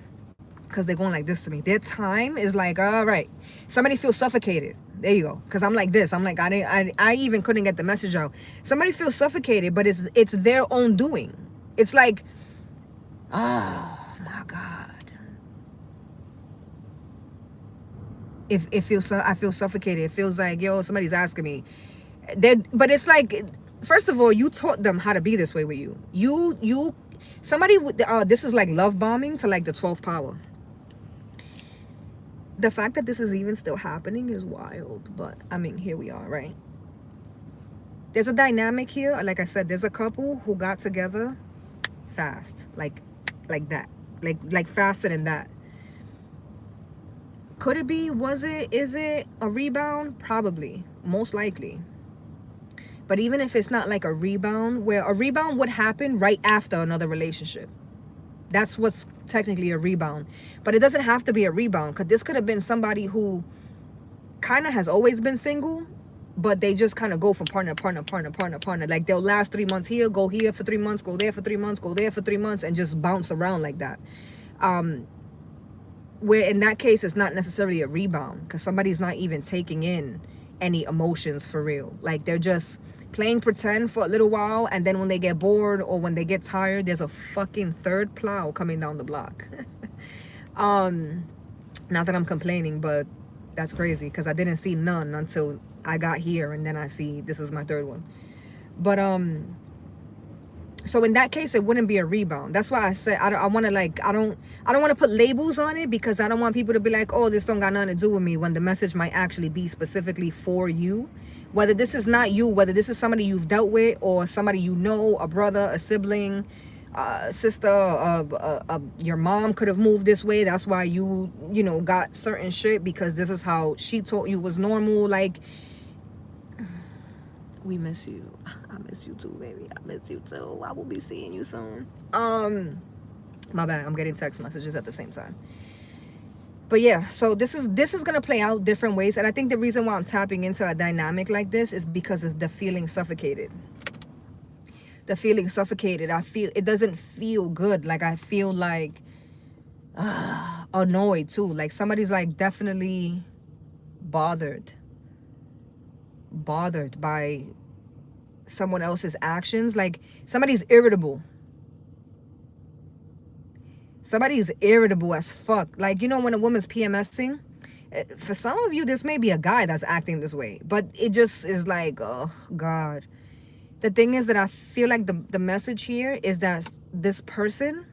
because they're going like this to me, their time is like, all right, somebody feels suffocated. There you go. Because I'm like this. I'm like, I even couldn't get the message out. Somebody feels suffocated, but it's their own doing. It's like, oh my God. I feel suffocated. It feels like, yo, somebody's asking me. But it's like, first of all, you taught them how to be this way with you. Somebody, this is like love bombing to like the 12th power. The fact that this is even still happening is wild, but I mean, here we are, right? There's a dynamic here. Like I said, there's a couple who got together fast, like that, like faster than that. Could it be? Is it a rebound? Probably, most likely. But even if it's not like a rebound, where a rebound would happen right after another relationship. That's what's technically a rebound. But it doesn't have to be a rebound, because this could have been somebody who kind of has always been single, but they just kind of go from partner to partner. Like, they'll last 3 months here, go here for 3 months, go there for 3 months, go there for 3 months, and just bounce around like that. Where in that case, it's not necessarily a rebound, because somebody's not even taking in any emotions for real. Like, they're just playing pretend for a little while, and then when they get bored or when they get tired, there's a fucking third plow coming down the block. Not that I'm complaining, but That's crazy because I didn't see none until I got here, and then I see this is my third one. But so in that case, it wouldn't be a rebound. That's why I said I want to like I don't want to put labels on it, because I don't want people to be like, oh, this don't got nothing to do with me, when the message might actually be specifically for you. Whether this is not you, whether this is somebody you've dealt with, or somebody you know, a brother, a sibling, sister, your mom could have moved this way. That's why you know, got certain shit, because this is how she taught you was normal. Like, we miss you. I miss you too, baby. I miss you too. I will be seeing you soon. My bad. I'm getting text messages at the same time. But yeah, so this is gonna play out different ways, and I think the reason why I'm tapping into a dynamic like this is because of the feeling suffocated. The feeling suffocated. I feel it doesn't feel good. Like, I feel like annoyed too. Like, somebody's like definitely bothered by someone else's actions. Like, somebody's irritable. Somebody's irritable as fuck. Like, you know, when a woman's PMSing, for some of you, this may be a guy that's acting this way, but it just is like, oh God. The thing is that I feel like the message here is that this person,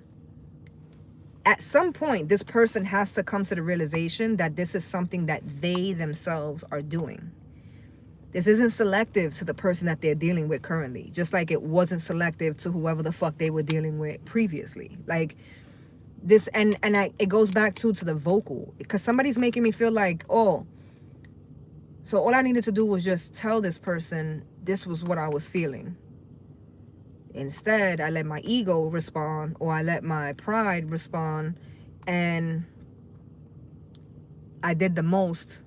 at some point, this person has to come to the realization that this is something that they themselves are doing. This isn't selective to the person that they're dealing with currently, just like it wasn't selective to whoever the fuck they were dealing with previously. Like, this, it goes back to the vocal, because somebody's making me feel like, oh, so all I needed to do was just tell this person this was what I was feeling. Instead, I let my ego respond, or I let my pride respond, and I did the most,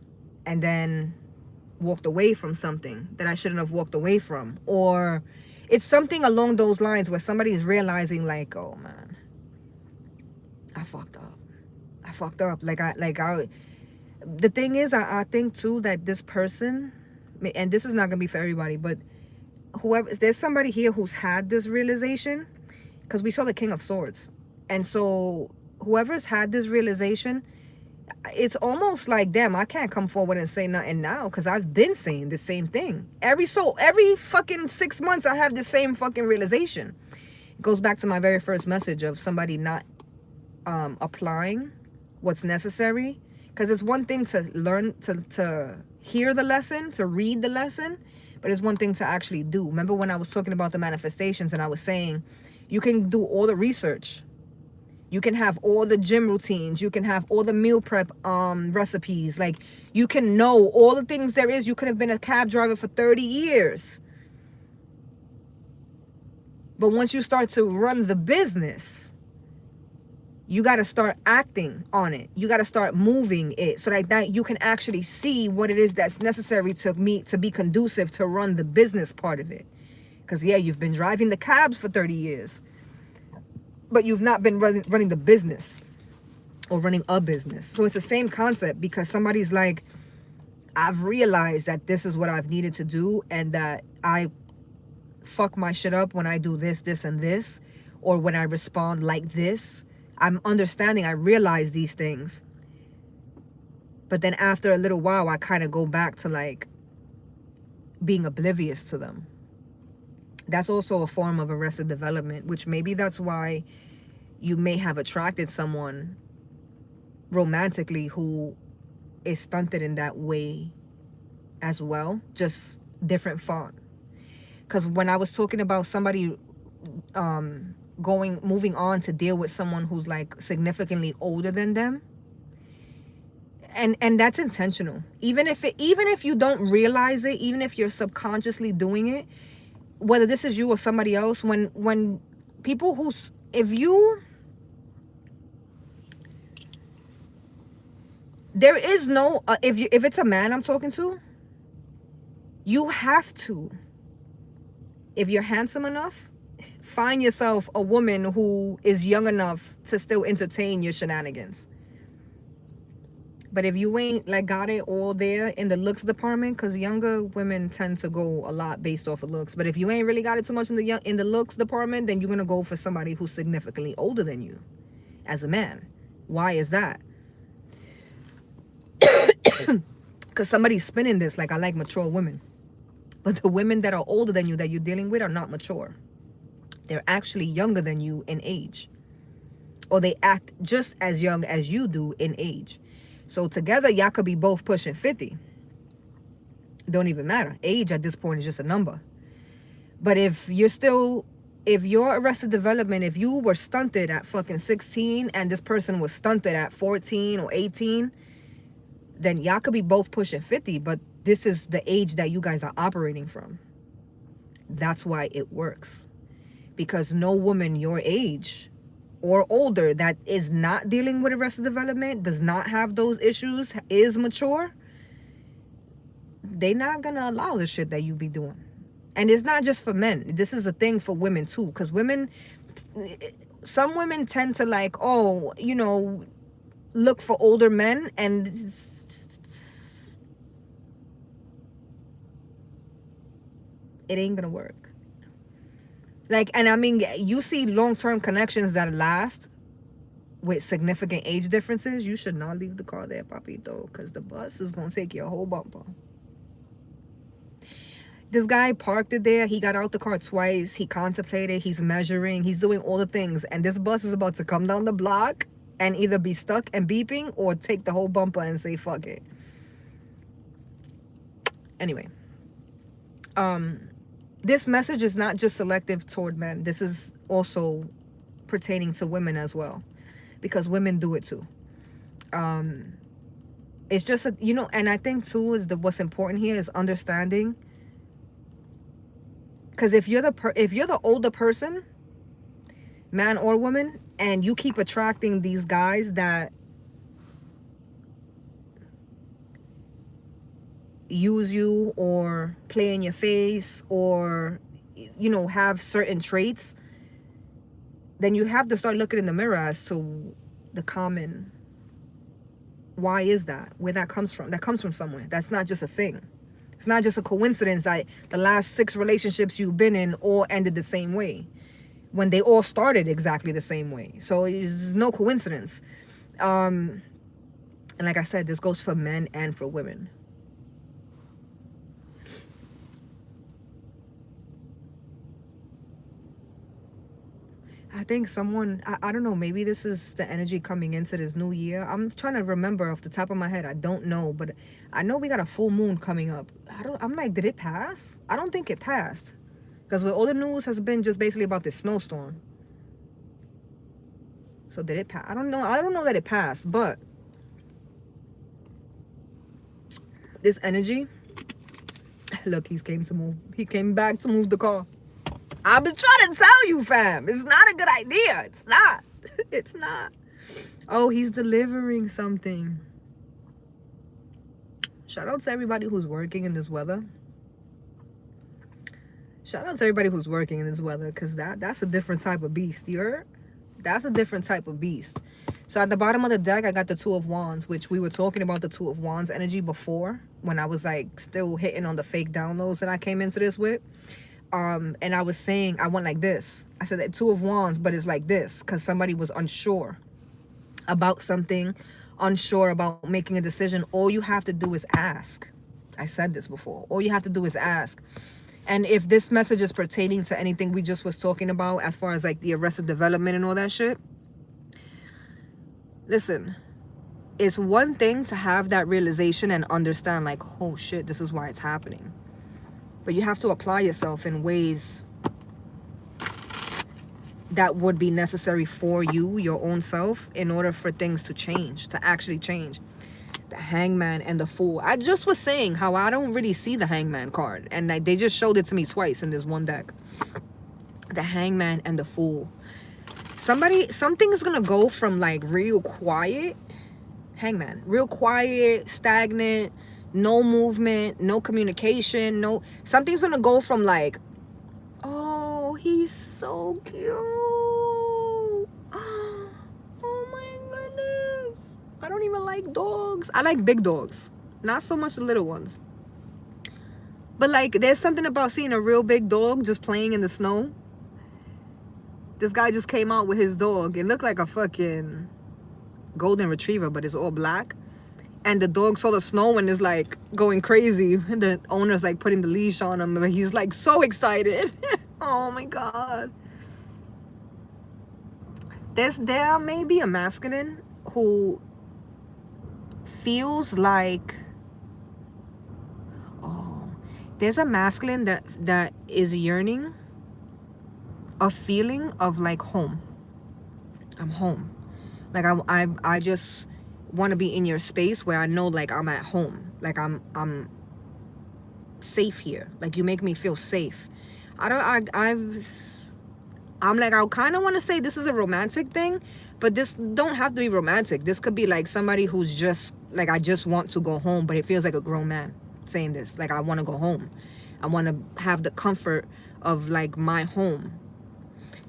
and then walked away from something that I shouldn't have walked away from. Or it's something along those lines where somebody is realizing like, oh man, I fucked up. The thing is, I think too that this person, and this is not gonna be for everybody, but whoever, there's somebody here who's had this realization, because we saw the King of Swords, and so whoever's had this realization, it's almost like, damn, I can't come forward and say nothing now, because I've been saying the same thing every fucking 6 months. I have the same fucking realization. It goes back to my very first message of somebody not applying what's necessary, because it's one thing to learn, to hear the lesson, to read the lesson, but it's one thing to actually do. Remember when I was talking about the manifestations, and I was saying you can do all the research, you can have all the gym routines, you can have all the meal prep recipes, like you can know all the things there is. You could have been a cab driver for 30 years, but once you start to run the business, you got to start acting on it. You got to start moving it, so that you can actually see what it is that's necessary to be conducive to run the business part of it. Because yeah, you've been driving the cabs for 30 years, but you've not been running the business or running a business. So it's the same concept, because somebody's like, I've realized that this is what I've needed to do, and that I fuck my shit up when I do this, this, and this, or when I respond like this. I'm understanding, I realize these things, but then after a little while, I kind of go back to like being oblivious to them. That's also a form of arrested development, which maybe that's why you may have attracted someone romantically who is stunted in that way as well, just different font. Because when I was talking about somebody moving on to deal with someone who's like significantly older than them, and that's intentional, even if you don't realize it, even if you're subconsciously doing it, whether this is you or somebody else, when people who's, if there is no if it's a man I'm talking to, you have to, if you're handsome enough, find yourself a woman who is young enough to still entertain your shenanigans. But if you ain't like got it all there in the looks department, because younger women tend to go a lot based off of looks, but if you ain't really got it too much in the looks department, then you're gonna go for somebody who's significantly older than you as a man. Why is that? Because somebody's spinning this like I like mature women. But the women that are older than you that you're dealing with are not mature. They're actually younger than you in age. Or they act just as young as you do in age. So together, y'all could be both pushing 50. Don't even matter. Age at this point is just a number. But if your arrested development, if you were stunted at fucking 16 and this person was stunted at 14 or 18, then y'all could be both pushing 50, but this is the age that you guys are operating from. That's why it works. Because no woman your age or older that is not dealing with arrested development, does not have those issues, is mature, they not gonna allow the shit that you be doing. And it's not just for men. This is a thing for women too. Because some women tend to like, oh, you know, look for older men, and it ain't gonna work. Like, and I mean, you see long-term connections that last with significant age differences. You should not leave the car there, papito, because the bus is gonna take your whole bumper. This guy parked it there. He got out the car twice. He contemplated. He's measuring. He's doing all the things. And this bus is about to come down the block and either be stuck and beeping or take the whole bumper and say, fuck it. Anyway. This message is not just selective toward men. This is also pertaining to women as well. Because women do it too. It's just, you know, and I think too is what's important here is understanding. Because if you're the older person, man or woman, and you keep attracting these guys that use you or play in your face or, you know, have certain traits, then you have to start looking in the mirror as to the common, why is that? Where that comes from? That comes from somewhere. That's not just a thing. It's not just a coincidence that the last 6 relationships you've been in all ended the same way, when they all started exactly the same way. So it's no coincidence. And like I said, this goes for men and for women. I think someone, I don't know, maybe this is the energy coming into this new year. I'm trying to remember off the top of my head. I don't know, but I know we got a full moon coming up. I'm like, did it pass? I don't think it passed. Because all the news has been just basically about this snowstorm. So did it pass? I don't know. I don't know that it passed, but this energy, look, he came back to move the car. I've been trying to tell you, fam. It's not a good idea. It's not. It's not. Oh, he's delivering something. Shout out to everybody who's working in this weather. Shout out to everybody who's working in this weather, because that's a different type of beast. You heard? That's a different type of beast. So at the bottom of the deck, I got the Two of Wands, which we were talking about the Two of Wands energy before, when I was like still hitting on the fake downloads that I came into this with. And I was saying I went like this. I said that Two of Wands, but it's like this, because somebody was unsure about something, unsure about making a decision. All you have to do is ask. I said this before. All you have to do is ask. And if this message is pertaining to anything we just was talking about, as far as like the arrested development and all that shit, listen, it's one thing to have that realization and understand like, oh shit, this is why it's happening. But you have to apply yourself in ways that would be necessary for you, your own self, in order for things to change, to actually change. The Hangman and the Fool. I just was saying how I don't really see the Hangman card. And they just showed it to me twice in this one deck. The Hangman and the Fool. Something is going to go from like real quiet. Hangman. Real quiet, stagnant, no movement, no communication, something's gonna go from like, oh, he's so cute. Oh my goodness. I don't even like dogs. I like big dogs, not so much the little ones. But like, there's something about seeing a real big dog just playing in the snow. This guy just came out with his dog. It looked like a fucking golden retriever, but it's all black. and the dog saw the snow and is like going crazy. The owner's like putting the leash on him, but he's like so excited. Oh my god. There may be a masculine who feels like, oh, there's a masculine that is yearning a feeling of like home. I'm home. Like I just want to be in your space where I know like I'm at home. Like I'm safe here. Like you make me feel safe. I'm like, I kind of want to say this is a romantic thing, but this don't have to be romantic. This could be like somebody who's just like, I just want to go home, but it feels like a grown man saying this. Like, I want to go home. I want to have the comfort of like my home.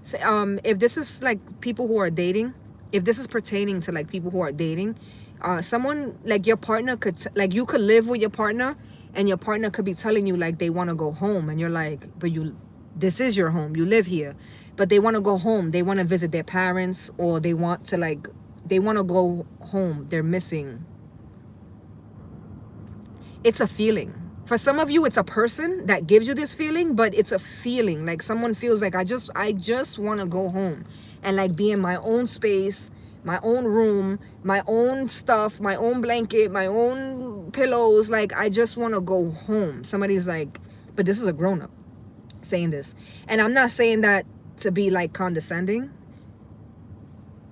So, if this is like people who are dating, if this is pertaining to like people who are dating, someone like your partner could, like you could live with your partner and your partner could be telling you like they want to go home, and you're like, but this is your home, you live here. But they want to go home. They want to visit their parents, or they want to like, they want to go home. They're missing. It's a feeling. For some of you, it's a person that gives you this feeling, but it's a feeling. Like someone feels like, I just want to go home and like be in my own space, my own room, my own stuff, my own blanket, my own pillows. Like, I just want to go home. Somebody's like, but this is a grown-up saying this. And I'm not saying that to be like condescending,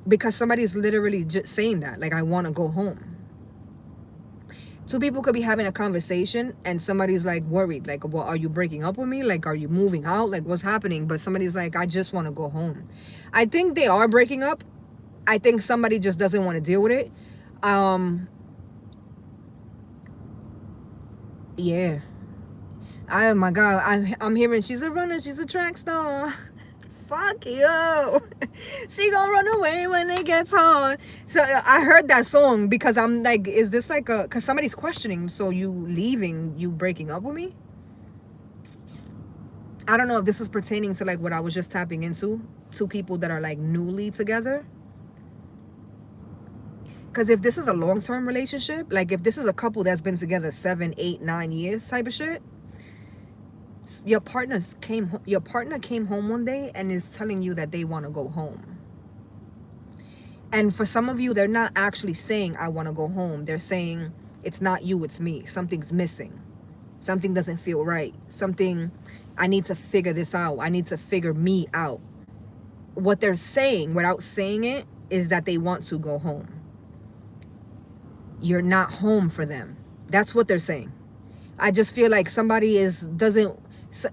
because somebody's literally just saying that, like, I want to go home. Two people could be having a conversation and somebody's like worried, like, well, are you breaking up with me? Like, are you moving out? Like, what's happening? But somebody's like, I just want to go home. I think they are breaking up. I think somebody just doesn't want to deal with it. Yeah. Oh my god, I'm hearing she's a runner, she's a track star. Fuck you. She gonna run away when it gets hard. So I heard that song because I'm like, is this like a, because somebody's questioning, so you leaving, you breaking up with me? I don't know if this is pertaining to like what I was just tapping into, two people that are like newly together. Because if this is a long-term relationship, like if this is a couple that's been together 7, 8, 9 years type of shit, your partner came home one day and is telling you that they want to go home. And for some of you, they're not actually saying I want to go home. They're saying it's not you, it's me. Something's missing. Something doesn't feel right. Something, I need to figure this out. I need to figure me out. What they're saying without saying it is that they want to go home. You're not home for them. That's what they're saying. I just feel like somebody doesn't,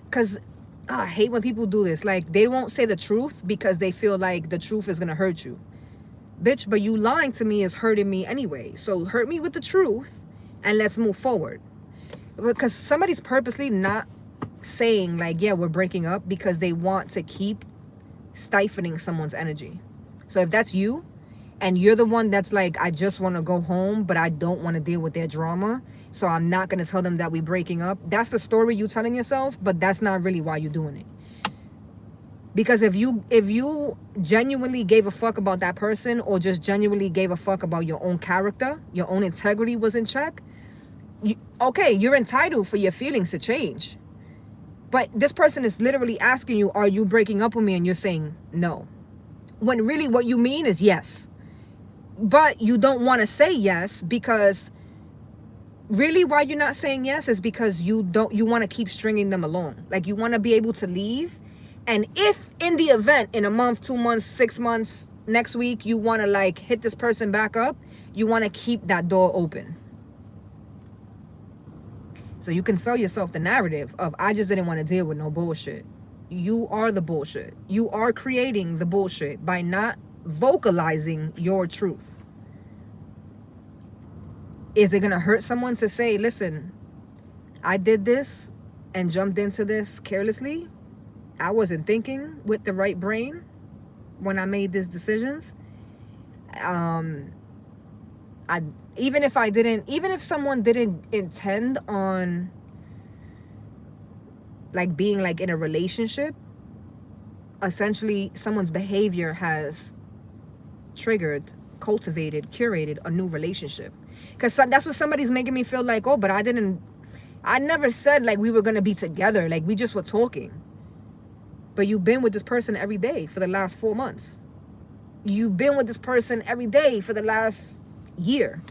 because I hate when people do this. Like, they won't say the truth because they feel like the truth is going to hurt you. Bitch, but you lying to me is hurting me anyway. So hurt me with the truth and let's move forward. Because somebody's purposely not saying like, yeah, we're breaking up, because they want to keep stifling someone's energy. So if that's you and you're the one that's like, I just want to go home, but I don't want to deal with their drama, so I'm not going to tell them that we're breaking up. That's the story you telling yourself, but that's not really why you're doing it. Because if you genuinely gave a fuck about that person, or just genuinely gave a fuck about your own character, your own integrity was in check, okay, you're entitled for your feelings to change. But this person is literally asking you, are you breaking up with me? And you're saying no. When really what you mean is yes. But you don't want to say yes, because really why you're not saying yes is because you want to keep stringing them along. Like, you want to be able to leave, and if in the event in a month, 2 months, 6 months, next week, you want to like hit this person back up, you want to keep that door open. So you can sell yourself the narrative of, I just didn't want to deal with no bullshit. You are the bullshit. You are creating the bullshit by not vocalizing your truth. Is it going to hurt someone to say, listen, I did this and jumped into this carelessly? I wasn't thinking with the right brain when I made these decisions. Even if someone didn't intend on like being like in a relationship, essentially someone's behavior has triggered, cultivated, curated a new relationship. Because that's what somebody's making me feel like, oh, but I never said like we were going to be together. Like we just were talking. But you've been with this person every day for the last 4 months. You've been with this person every day for the last year.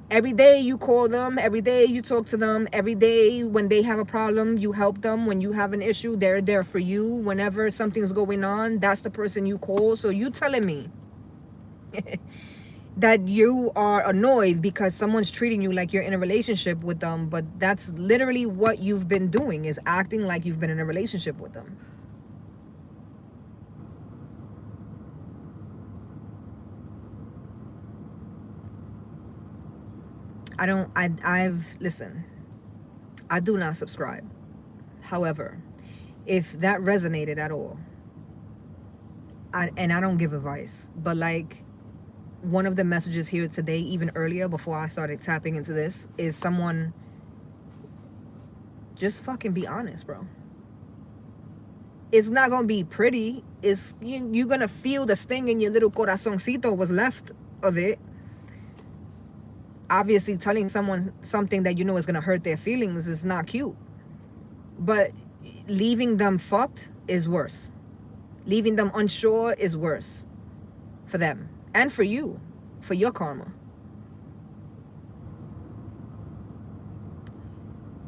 Every day you call them, every day you talk to them, every day when they have a problem, you help them. When you have an issue, they're there for you. Whenever something's going on, that's the person you call. So you telling me that you are annoyed because someone's treating you like you're in a relationship with them, but that's literally what you've been doing, is acting like you've been in a relationship with them. Listen, I do not subscribe. However, if that resonated at all, and I don't give advice, but like one of the messages here today, even earlier before I started tapping into this, is someone just fucking be honest, bro. It's not gonna be pretty. You're gonna feel the sting in your little corazoncito, what's left of it. Obviously, telling someone something that you know is going to hurt their feelings is not cute. But leaving them fucked is worse. Leaving them unsure is worse for them and for you, for your karma.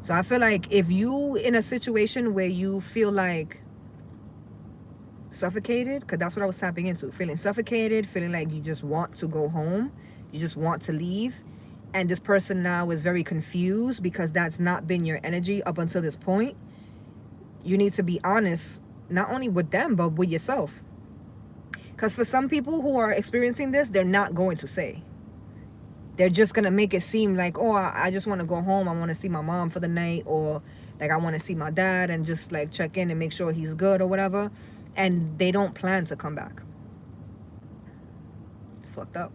So I feel like if you in a situation where you feel like suffocated, because that's what I was tapping into, feeling suffocated, feeling like you just want to go home, you just want to leave, and this person now is very confused because that's not been your energy up until this point, you need to be honest, not only with them, but with yourself. Because for some people who are experiencing this, they're not going to say. They're just going to make it seem like, oh, I just want to go home. I want to see my mom for the night. Or like I want to see my dad and just like check in and make sure he's good or whatever. And they don't plan to come back. It's fucked up.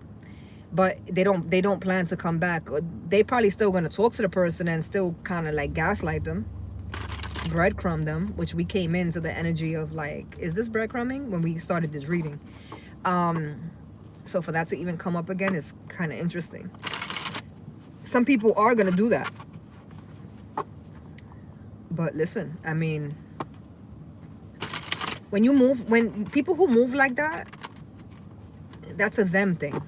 But they don't plan to come back. They probably still going to talk to the person and still kind of like gaslight them, breadcrumb them, which we came into the energy of like, is this breadcrumbing when we started this reading? So for that to even come up again is kind of interesting. Some people are going to do that. But listen, I mean, when people who move like that, that's a them thing.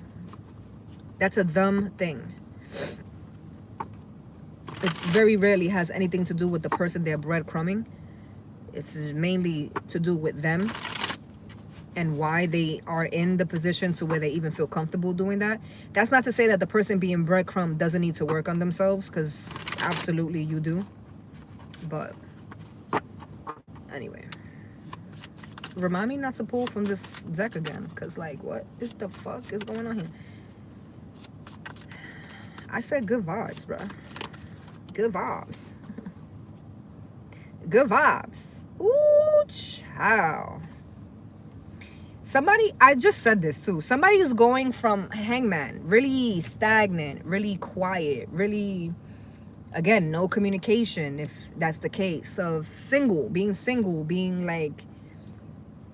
That's a them thing. It's very rarely has anything to do with the person they're breadcrumbing. It's mainly to do with them and why they are in the position to where they even feel comfortable doing that. That's not to say that the person being breadcrumb doesn't need to work on themselves, because absolutely you do. But anyway, remind me not to pull from this deck again, because like, what is the fuck is going on here? I said good vibes, bro. Good vibes. Good vibes. Ooh, child. Somebody, I just said this too. Somebody is going from hangman, really stagnant, really quiet, really, again, no communication, if that's the case, of single, being like,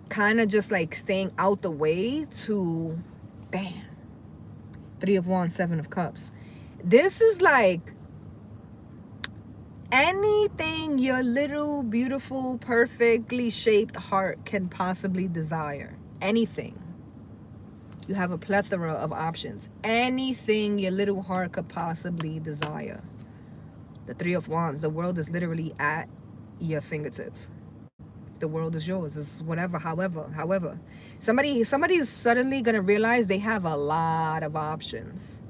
kind of just like staying out the way, to, bam, 3 of Wands, 7 of Cups. This is like anything your little, beautiful, perfectly shaped heart can possibly desire. Anything. You have a plethora of options. Anything your little heart could possibly desire. The 3 of Wands. The world is literally at your fingertips. The world is yours. It's whatever, however. Somebody is suddenly going to realize they have a lot of options.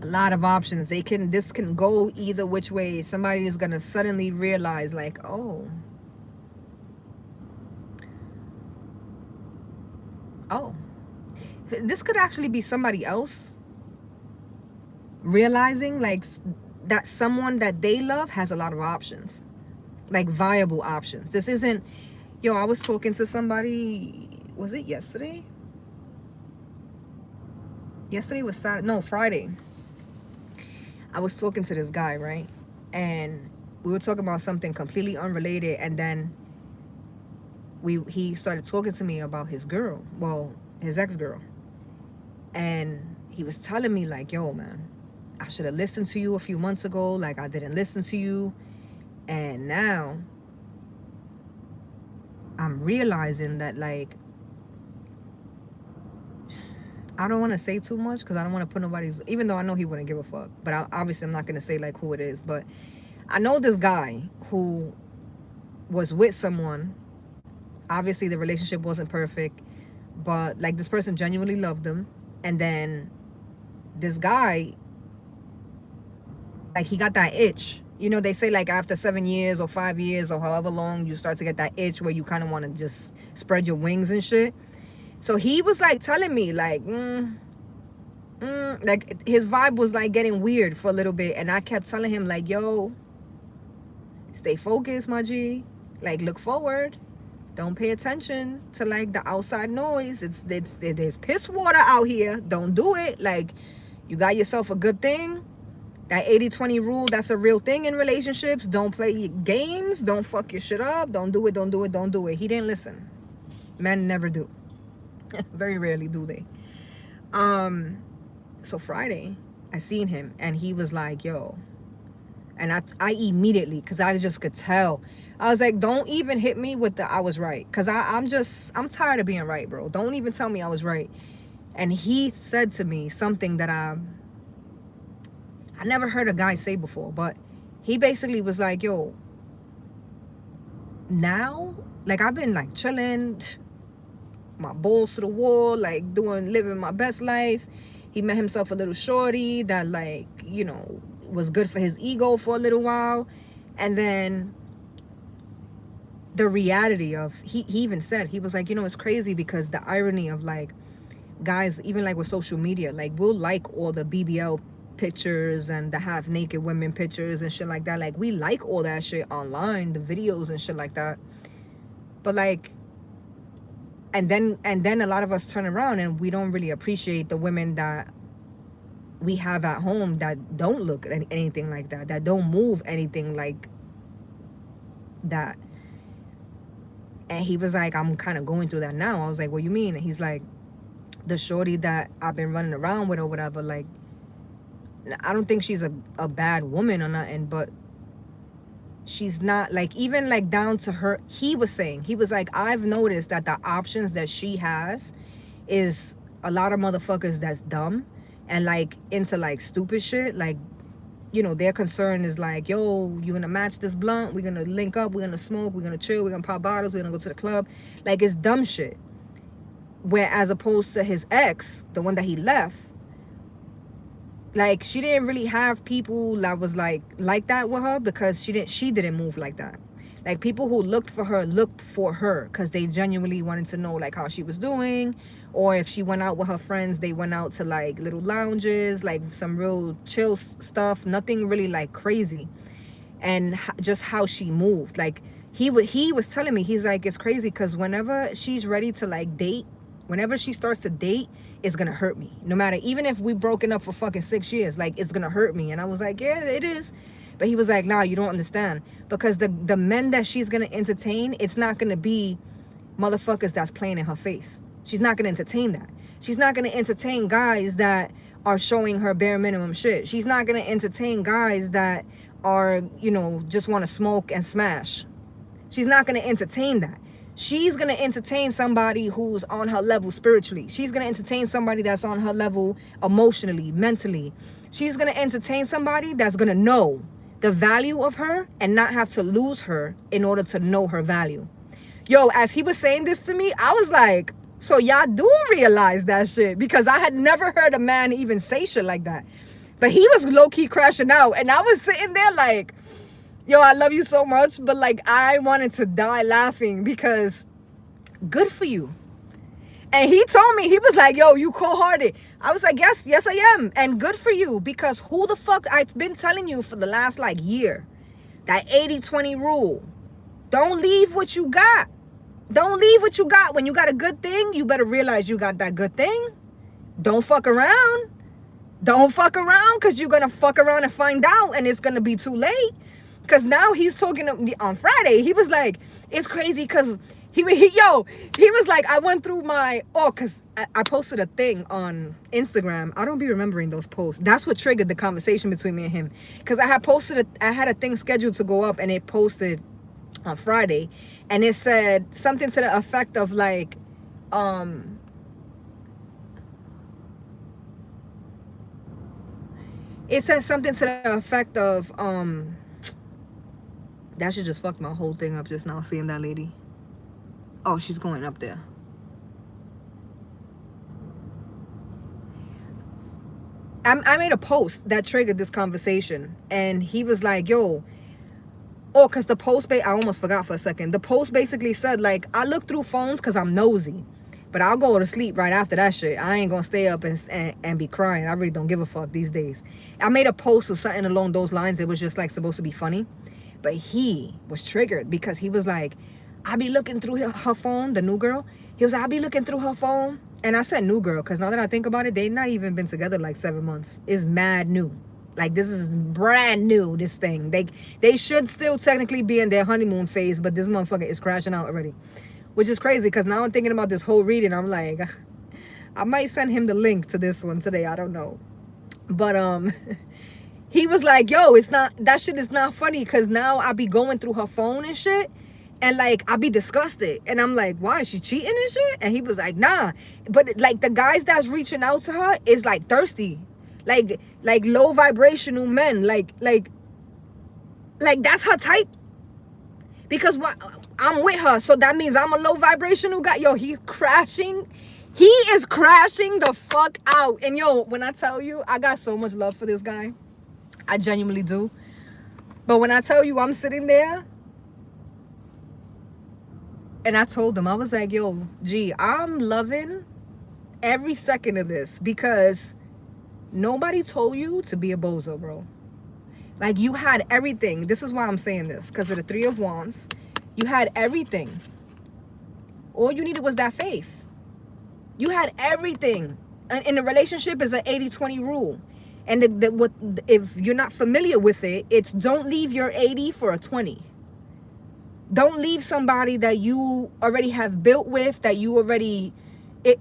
A lot of options. This can go either which way. Somebody is going to suddenly realize like, oh, this could actually be somebody else realizing like that someone that they love has a lot of options, like viable options. This isn't, yo, I was talking to somebody, was it yesterday? Yesterday was Saturday, no, Friday. I was talking to this guy, right? And we were talking about something completely unrelated, and then he started talking to me about his girl, well, his ex-girl. And he was telling me like, yo, man, I should have listened to you a few months ago. Like, I didn't listen to you. And now I'm realizing that, like, I don't want to say too much because I don't want to put nobody's, even though I know he wouldn't give a fuck. But obviously I'm not going to say like who it is. But I know this guy who was with someone. Obviously the relationship wasn't perfect, but like this person genuinely loved him. And then this guy, like, he got that itch. You know, they say like after 7 years or 5 years or however long, you start to get that itch where you kind of want to just spread your wings and shit. So he was like telling me like, like his vibe was like getting weird for a little bit. And I kept telling him like, yo, stay focused, my G. Like, look forward. Don't pay attention to like the outside noise. There's piss water out here. Don't do it. Like, you got yourself a good thing. That 80-20 rule, that's a real thing in relationships. Don't play games. Don't fuck your shit up. Don't do it. Don't do it. Don't do it. He didn't listen. Men never do. Very rarely do they. So Friday, I seen him and he was like, yo. And I immediately, because I just could tell. I was like, don't even hit me with the I was right. Because I'm tired of being right, bro. Don't even tell me I was right. And he said to me something that I never heard a guy say before. But he basically was like, yo, now, like, I've been like chilling, my balls to the wall, like living my best life. He met himself a little shorty that, like, you know, was good for his ego for a little while. And then the reality of, he even said, he was like, you know, it's crazy because the irony of like guys, even like with social media, like we'll like all the BBL pictures and the half naked women pictures and shit like that. Like, we like all that shit online, the videos and shit like that. But like, and then a lot of us turn around and we don't really appreciate the women that we have at home that don't look at anything like that, that don't move anything like that. And he was like, I'm kind of going through that now. I was like, what you mean? And he's like, the shorty that I've been running around with or whatever, like, I don't think she's a bad woman or nothing, but she's not, like, even like down to her, he was saying, he was like, I've noticed that the options that she has is a lot of motherfuckers that's dumb and like into like stupid shit. Like, you know, their concern is like, yo, you're gonna match this blunt, we're gonna link up, we're gonna smoke, we're gonna chill, we're gonna pop bottles, we're gonna go to the club. Like, it's dumb shit. Where as opposed to his ex, the one that he left, like, she didn't really have people that was like that with her because she didn't move like that. Like, people who looked for her because they genuinely wanted to know like how she was doing, or if she went out with her friends, they went out to like little lounges, like some real chill stuff, nothing really like crazy. And just how she moved, like he was telling me, he's like, it's crazy because whenever she's ready to like date, whenever she starts to date, it's gonna hurt me. No matter, even if we broken up for fucking 6 years, like, it's gonna hurt me. And I was like, yeah, it is. But he was like, nah, you don't understand. Because the men that she's gonna entertain, it's not gonna be motherfuckers that's playing in her face. She's not gonna entertain that. She's not gonna entertain guys that are showing her bare minimum shit. She's not gonna entertain guys that are, you know, just wanna smoke and smash. She's not gonna entertain that. She's going to entertain somebody who's on her level spiritually. She's going to entertain somebody that's on her level emotionally, mentally. She's going to entertain somebody that's going to know the value of her and not have to lose her in order to know her value. Yo, as he was saying this to me, I was like, so y'all do realize that shit, because I had never heard a man even say shit like that. But he was low-key crashing out, and I was sitting there like, yo, I love you so much, but like, I wanted to die laughing because good for you. And he told me, he was like, yo, you cold-hearted. I was like, yes, I am. And good for you, because who the fuck, I've been telling you for the last like year, that 80-20 rule. Don't leave what you got. Don't leave what you got. When you got a good thing, you better realize you got that good thing. Don't fuck around. Don't fuck around, because you're going to fuck around and find out, and it's going to be too late. Because now he's talking on Friday. He was like, it's crazy because He was like, I went through my, because I posted a thing on Instagram. I don't be remembering those posts. That's what triggered the conversation between me and him. Because I had a thing scheduled to go up, and it posted on Friday. And it said something to the effect of like, it said something to the effect of, that shit just fucked my whole thing up just now, seeing that lady. Oh, she's going up there. I made a post that triggered this conversation, and he was like, yo, because the post, I almost forgot for a second. The post basically said, like, I look through phones because I'm nosy, but I'll go to sleep right after that shit. I ain't gonna stay up and be crying. I really don't give a fuck these days. I made a post or something along those lines. It was just like supposed to be funny, but he was triggered because he was like, I be looking through her phone, the new girl. He was like, I be looking through her phone. And I said new girl, because now that I think about it, they not even been together like 7 months. It's mad new. Like, this is brand new, this thing. They should still technically be in their honeymoon phase, but this motherfucker is crashing out already. Which is crazy, because now I'm thinking about this whole reading. I'm like, I might send him the link to this one today. I don't know. But, he was like, yo, that shit is not funny, because now I be going through her phone and shit. And like, I be disgusted. And I'm like, why? Is she cheating and shit? And he was like, nah. But like, the guys that's reaching out to her is like thirsty. Like low vibrational men. Like that's her type. Because I'm with her. So that means I'm a low vibrational guy. Yo, he's crashing. He is crashing the fuck out. And yo, when I tell you, I got so much love for this guy. I genuinely do. But when I tell you I'm sitting there, and I told them, I was like, yo, G, I'm loving every second of this, because nobody told you to be a bozo, bro. Like, you had everything. This is why I'm saying this, because of the Three of Wands. You had everything. All you needed was that faith. You had everything. And in a relationship is an 80-20 rule. And if you're not familiar with it, it's don't leave your 80 for a 20. Don't leave somebody that you already have built with, that you already...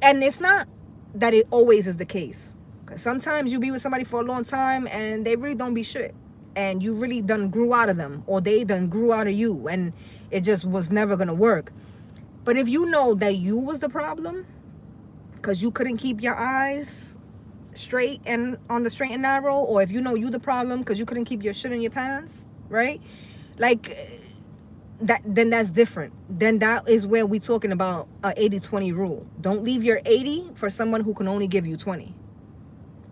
and it's not that it always is the case. Because sometimes you be with somebody for a long time and they really don't be shit. And you really done grew out of them. Or they done grew out of you. And it just was never going to work. But if you know that you was the problem, because you couldn't keep your eyes straight and on the straight and narrow, or if you know you the problem because you couldn't keep your shit in your pants, right? Like... then that's different. Then that is where we talking about a 80-20 rule. Don't leave your 80 for someone who can only give you 20.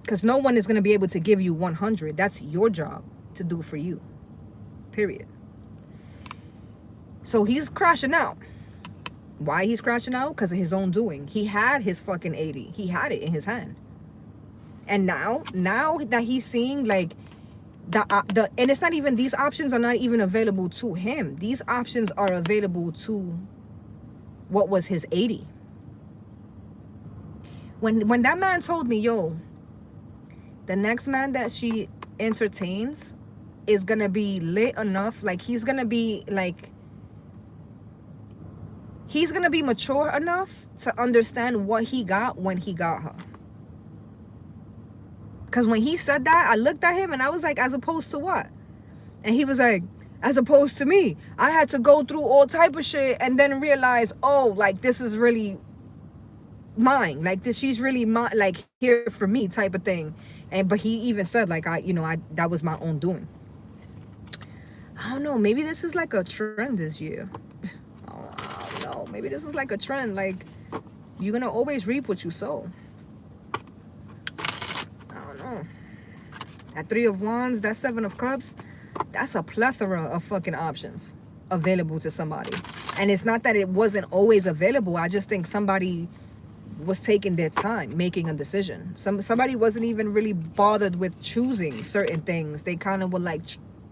Because no one is going to be able to give you 100. That's your job to do for you. Period. So he's crashing out. Why he's crashing out? Because of his own doing. He had his fucking 80. He had it in his hand. And now that he's seeing like and it's not even, these options are not even available to him. These options are available to what was his 80. When that man told me, yo, the next man that she entertains is gonna be lit enough, like he's gonna be mature enough to understand what he got when he got her. Because when he said that, I looked at him and I was like, as opposed to what? And he was like, as opposed to me. I had to go through all type of shit and then realize, oh, like, this is really mine. Like, she's really like here for me type of thing. But he even said, like, that was my own doing. I don't know. Maybe this is like a trend this year. I don't know. Maybe this is like a trend. Like, you're going to always reap what you sow. That Three of Wands, that Seven of Cups, that's a plethora of fucking options available to somebody. And it's not that it wasn't always available. I just think somebody was taking their time making a decision. Somebody wasn't even really bothered with choosing certain things. They kind of were like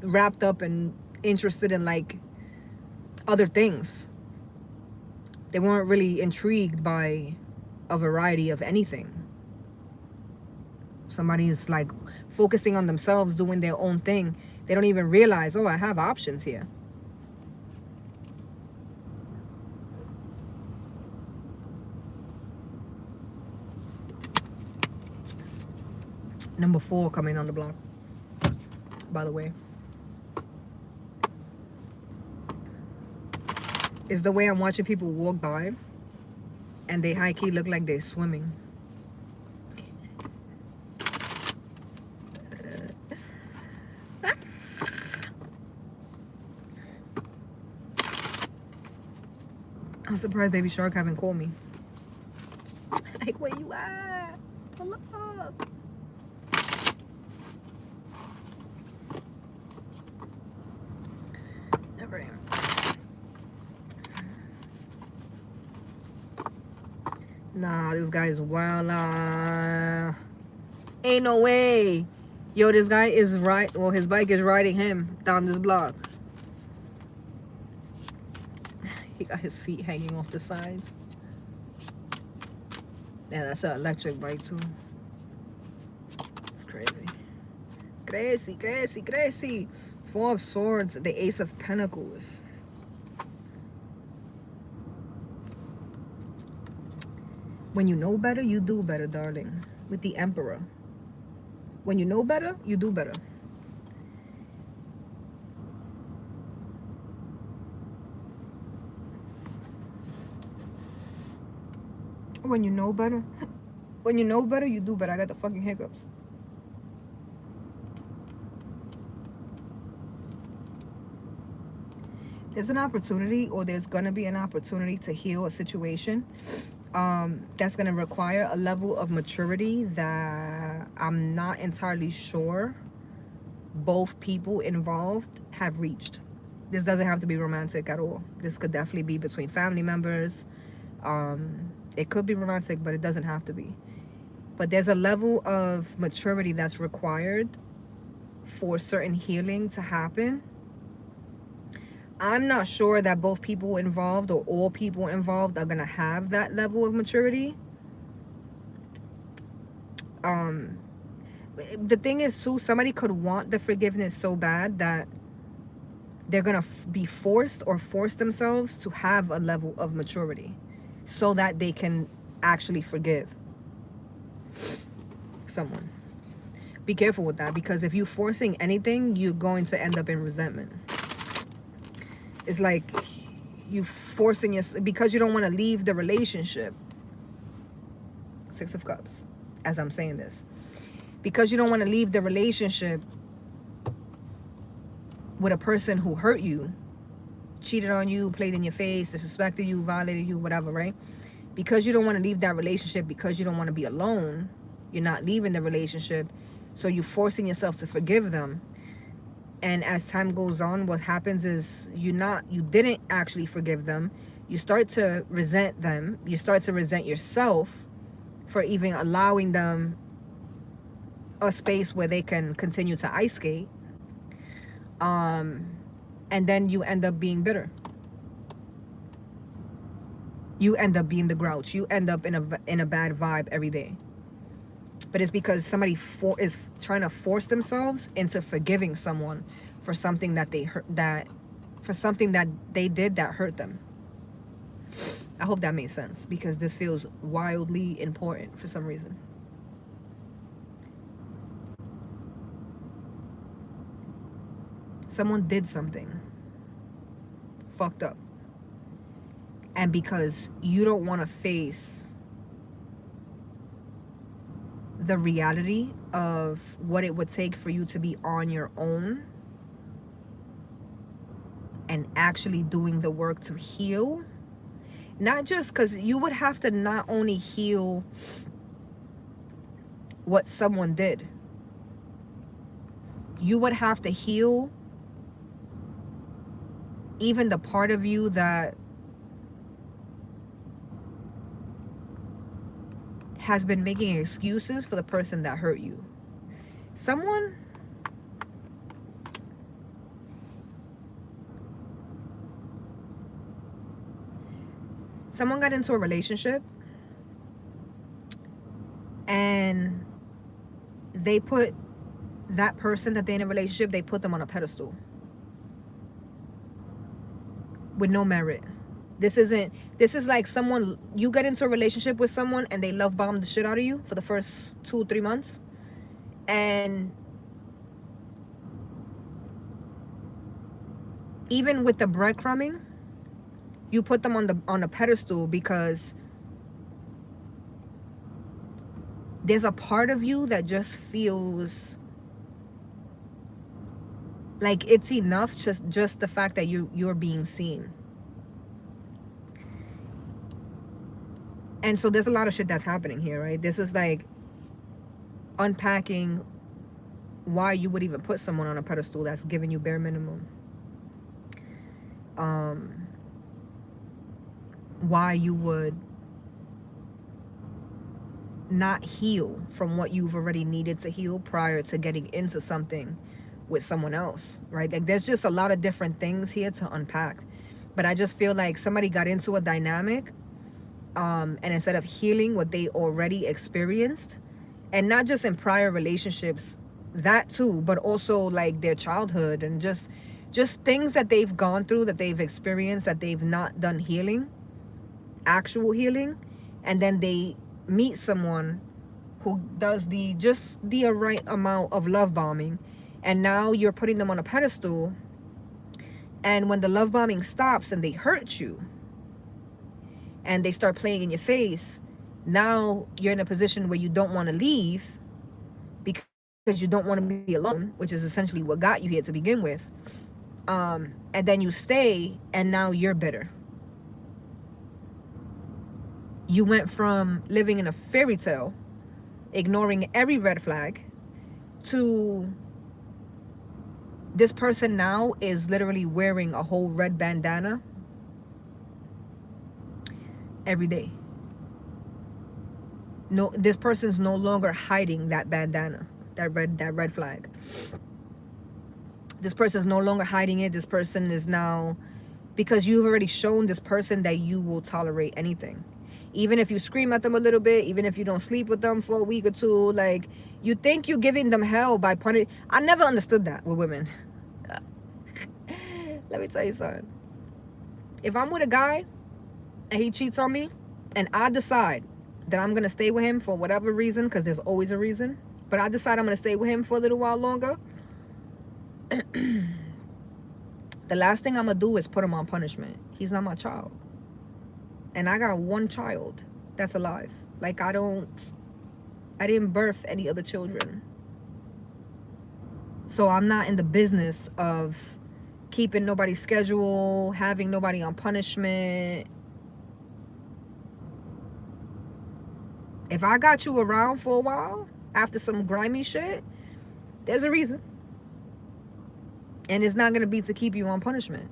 wrapped up and interested in like other things. They weren't really intrigued by a variety of anything. Somebody's like focusing on themselves, doing their own thing. They don't even realize, oh, I have options here. Number 4 coming on the block, by the way. Is the way I'm watching people walk by and they high-key look like they're swimming. I'm surprised Baby Shark haven't called me. Like, where you at? Pull up. Never am. Nah, this guy's wild. Ain't no way. Yo, this guy is right. Well, his bike is riding him down this block. He got his feet hanging off the sides. Yeah, that's an electric bike too. It's crazy. Crazy. 4 of Swords, the Ace of Pentacles. When you know better, you do better, darling. With the Emperor. When you know better, you do better. When you know better, you do better. I got the fucking hiccups. There's an opportunity, or there's gonna be an opportunity to heal a situation that's gonna require a level of maturity that I'm not entirely sure both people involved have reached. This doesn't have to be romantic at all. This could definitely be between family members. It could be romantic, but it doesn't have to be. But there's a level of maturity that's required for certain healing to happen. I'm not sure that both people involved or all people involved are going to have that level of maturity. The thing is, too, somebody could want the forgiveness so bad that they're going to be forced or force themselves to have a level of maturity, so that they can actually forgive someone. Be careful with that, because if you're forcing anything, you're going to end up in resentment. It's like you forcing yourself because you don't want to leave the relationship. 6 of Cups, as I'm saying this. Because you don't want to leave the relationship with a person who hurt you, cheated on you, played in your face, disrespected you, violated you, whatever, right? Because you don't want to leave that relationship, because you don't want to be alone, you're not leaving the relationship, so you're forcing yourself to forgive them. And as time goes on, what happens is you didn't actually forgive them. You start to resent them. You start to resent yourself for even allowing them a space where they can continue to ice skate. And then you end up being bitter. You end up being the grouch. You end up in a bad vibe every day. But it's because somebody is trying to force themselves into forgiving someone for something that they hurt, for something that they did that hurt them. I hope that made sense, because this feels wildly important for some reason. Someone did something fucked up, and because you don't want to face the reality of what it would take for you to be on your own and actually doing the work to heal, not just because you would have to not only heal what someone did, you would have to heal even the part of you that has been making excuses for the person that hurt you. Someone got into a relationship and they put that person that they're in a relationship, they put them on a pedestal with no merit. This is like someone, you get into a relationship with someone and they love bomb the shit out of you for the first 2 or 3 months, And even with the breadcrumbing, you put them on a pedestal because there's a part of you that just feels like it's enough, just the fact that you're being seen. And so there's a lot of shit that's happening here, right? This is like unpacking why you would even put someone on a pedestal that's giving you bare minimum. Why you would not heal from what you've already needed to heal prior to getting into something with someone else, right? Like there's just a lot of different things here to unpack. But I just feel like somebody got into a dynamic, and instead of healing what they already experienced, and not just in prior relationships, that too, but also like their childhood and just things that they've gone through, that they've experienced, that they've not done healing, actual healing, and then they meet someone who does the right amount of love bombing, and now you're putting them on a pedestal, and when the love bombing stops and they hurt you and they start playing in your face, now you're in a position where you don't want to leave because you don't want to be alone, which is essentially what got you here to begin with. And then you stay, and now you're bitter. You went from living in a fairy tale, ignoring every red flag, to this person now is literally wearing a whole red bandana every day. No, this person's no longer hiding that bandana, that red flag. This person's no longer hiding it. This person is now, because you've already shown this person that you will tolerate anything. Even if you scream at them a little bit, even if you don't sleep with them for a week or two, like, you think you're giving them hell by punishing. I never understood that with women. Let me tell you something. If I'm with a guy and he cheats on me, and I decide that I'm going to stay with him for whatever reason, because there's always a reason, but I decide I'm going to stay with him for a little while longer, the last thing I'm going to do is put him on punishment. He's not my child. And I got one child that's alive. Like, I didn't birth any other children. So I'm not in the business of keeping nobody's schedule, having nobody on punishment. If I got you around for a while after some grimy shit, there's a reason. And it's not going to be to keep you on punishment.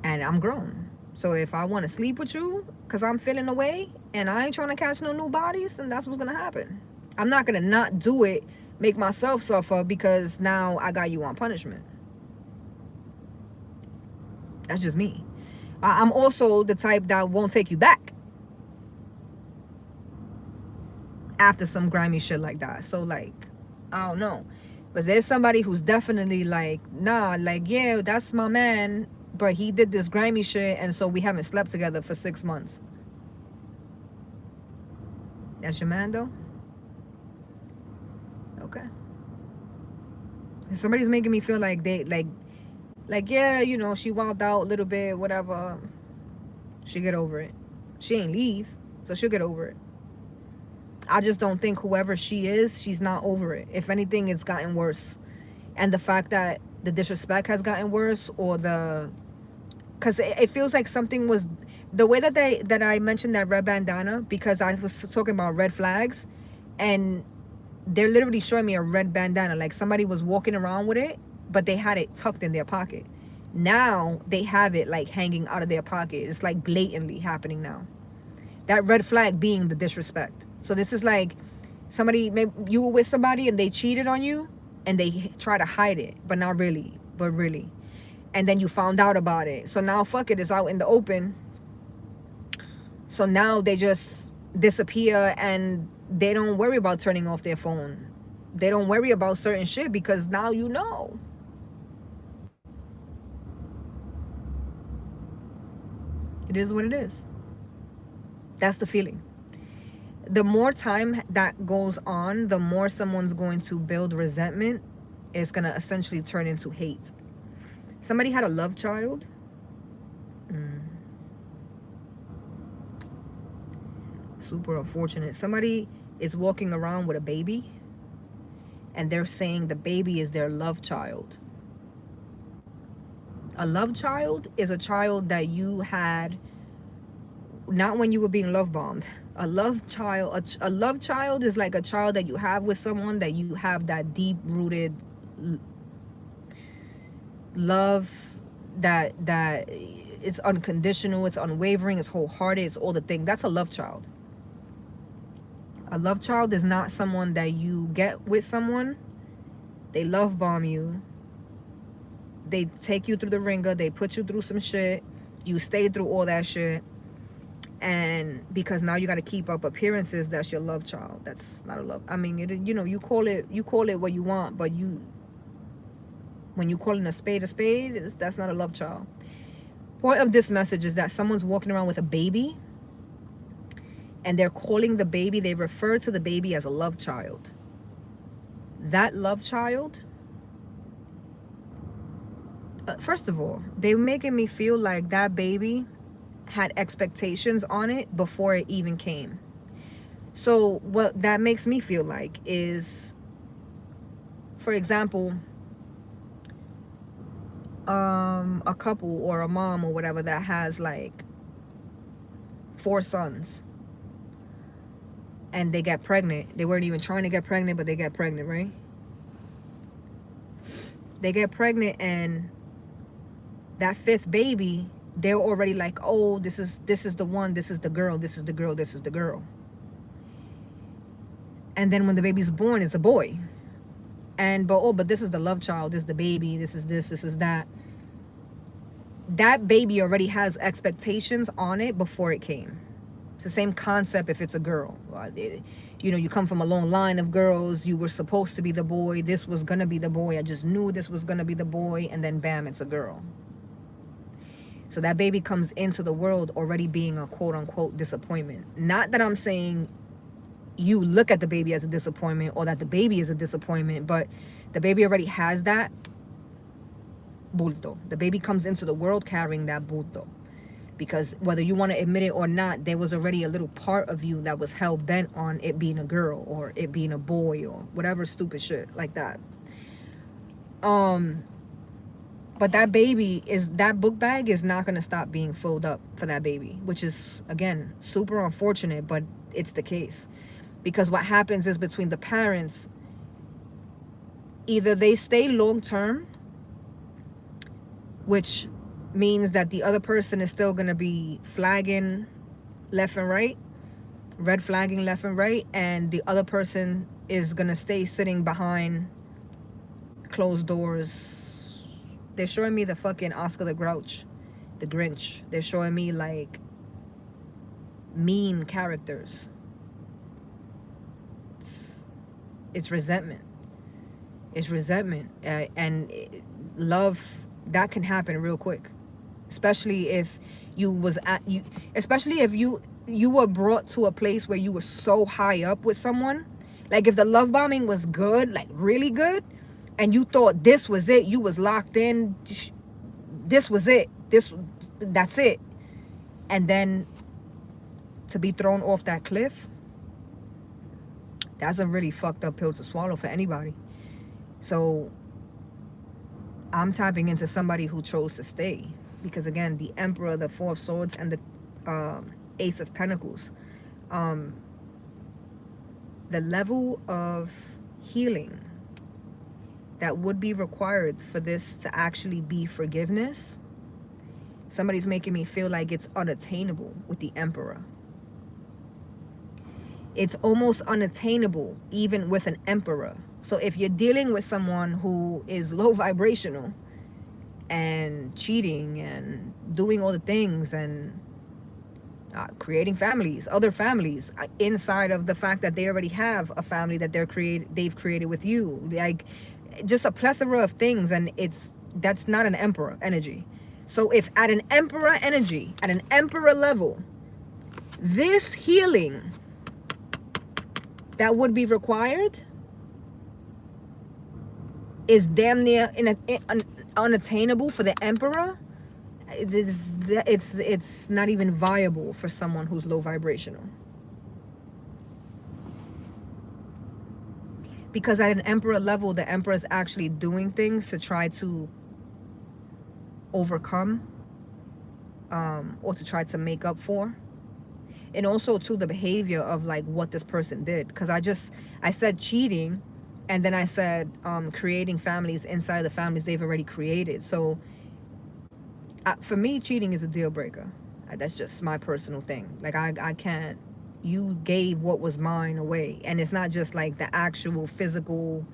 And I'm grown. So if I want to sleep with you because I'm feeling away and I ain't trying to catch no new bodies, then that's what's going to happen. I'm not going to not do it, make myself suffer because now I got you on punishment. That's just me. I'm also the type that won't take you back after some grimy shit like that. So, like, I don't know. But there's somebody who's definitely like, nah, like, yeah, that's my man, but he did this grimy shit, and so we haven't slept together for 6 months. That's your man, though? Okay. Somebody's making me feel like they, like, yeah, you know, she wilded out a little bit, whatever. She'll get over it. She ain't leave, so she'll get over it. I just don't think whoever she is, she's not over it. If anything, it's gotten worse. And the fact that the disrespect has gotten worse, or because it feels like something was, the way that I mentioned that red bandana, because I was talking about red flags, and they're literally showing me a red bandana, like somebody was walking around with it, but they had it tucked in their pocket. Now they have it like hanging out of their pocket. It's like blatantly happening now. That red flag being the disrespect. So this is like somebody, maybe you were with somebody and they cheated on you and they try to hide it, but not really, but really. And then you found out about it. So now fuck it, it's out in the open. So now they just disappear and they don't worry about turning off their phone. They don't worry about certain shit because now you know. It is what it is. That's the feeling. the more time that goes on, the more someone's going to build resentment. It's going to essentially turn into hate. Somebody had a love child. Super unfortunate. Somebody is walking around with a baby, and they're saying the baby is their love child. A love child is a child that you had not when you were being love bombed. A love child is like a child that you have with someone that you have that deep rooted love, that it's unconditional, it's unwavering, it's wholehearted, it's all the thing. That's a love child. A love child is not someone that you get with someone, they love bomb you, they take you through the ringer, they put you through some shit, you stay through all that shit, and because now you got to keep up appearances, that's your love child. That's not a love. I mean, you know, you call it what you want, but when you calling a spade, that's not a love child. Point of this message is that someone's walking around with a baby, and they're calling the baby, they refer to the baby as a love child. That love child, first of all, they're making me feel like that baby had expectations on it before it even came. So what that makes me feel like is, for example, a couple or a mom or whatever that has like 4 sons, and they get pregnant. They weren't even trying to get pregnant, but they get pregnant, right? They get pregnant, and that 5th baby, they're already like, oh, this is the one, this is the girl, this is the girl, this is the girl. And then when the baby's born, it's a boy. But this is the love child, this is the baby, this is that. That baby already has expectations on it before it came. It's the same concept if it's a girl. You know, you come from a long line of girls, you were supposed to be the boy, this was gonna be the boy, I just knew this was gonna be the boy, and then bam, it's a girl. So that baby comes into the world already being a quote-unquote disappointment. Not that I'm saying you look at the baby as a disappointment or that the baby is a disappointment, but the baby already has that bulto. The baby comes into the world carrying that bulto. Because whether you want to admit it or not, there was already a little part of you that was hell-bent on it being a girl or it being a boy or whatever stupid shit like that. But that book bag is not going to stop being filled up for that baby, which is, again, super unfortunate, but it's the case. Because what happens is between the parents, either they stay long-term, which means that the other person is still going to be flagging left and right, red flagging left and right, and the other person is going to stay sitting behind closed doors. They're showing me the fucking Oscar the Grouch, the Grinch. They're showing me like mean characters. It's resentment. It's resentment. And love, that can happen real quick. Especially if especially if you were brought to a place where you were so high up with someone. Like if the love bombing was good, like really good, and you thought this was it, you was locked in, this was it, that's it, and then to be thrown off that cliff, that's a really fucked up pill to swallow for anybody. So I'm tapping into somebody who chose to stay, because again, the Emperor, the 4 of Swords, and the Ace of Pentacles, the level of healing that would be required for this to actually be forgiveness, somebody's making me feel like it's unattainable with the Emperor. It's almost unattainable even with an Emperor. So if you're dealing with someone who is low vibrational and cheating and doing all the things and creating families, other families, inside of the fact that they already have a family that they've created with you, like just a plethora of things, and that's not an Emperor energy. So if at an Emperor energy, at an Emperor level, this healing that would be required is damn near unattainable for the emperor. It's not even viable for someone who's low vibrational. Because at an emperor level, the emperor is actually doing things to try to overcome, or to try to make up for. And also to the behavior of like what this person did. Because I said cheating, and then I said creating families inside the families they've already created. So for me, cheating is a deal breaker. That's just my personal thing. Like I can't. You gave what was mine away, and it's not just like the actual physical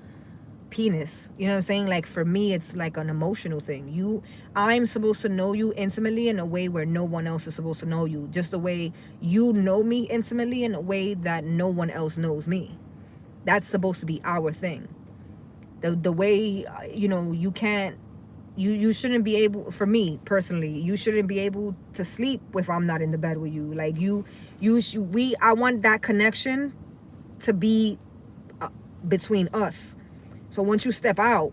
penis. You know what I'm saying? Like for me, it's like an emotional thing. I'm supposed to know you intimately in a way where no one else is supposed to know you. Just the way you know me intimately in a way that no one else knows me. That's supposed to be our thing. The way, you can't. You shouldn't be able, for me personally, you shouldn't be able to sleep if I'm not in the bed with you. Like I want that connection to be between us. So once you step out,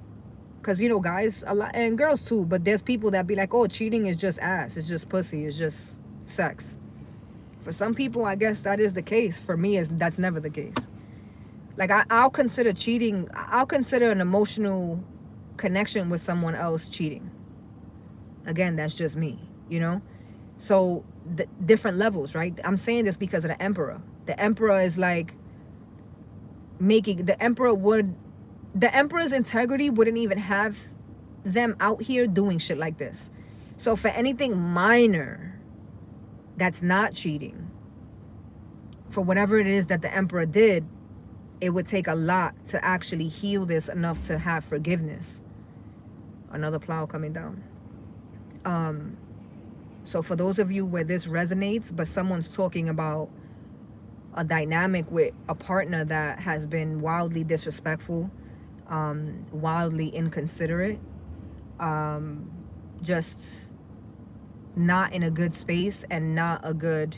because guys a lot, and girls too, but there's people that be like, oh, cheating is just ass, it's just pussy, it's just sex. For some people, I guess that is the case. For me, that's never the case. Like I'll consider cheating, I'll consider an emotional connection with someone else cheating. Again, that's just me, so the different levels, right? I'm saying this because of the emperor. The emperor is like the emperor's integrity wouldn't even have them out here doing shit like this. So for anything minor that's not cheating, for whatever it is that the emperor did, it would take a lot to actually heal this enough to have forgiveness. Another plow coming down. So for those of you where this resonates, but someone's talking about a dynamic with a partner that has been wildly disrespectful, wildly inconsiderate, just not in a good space and not a good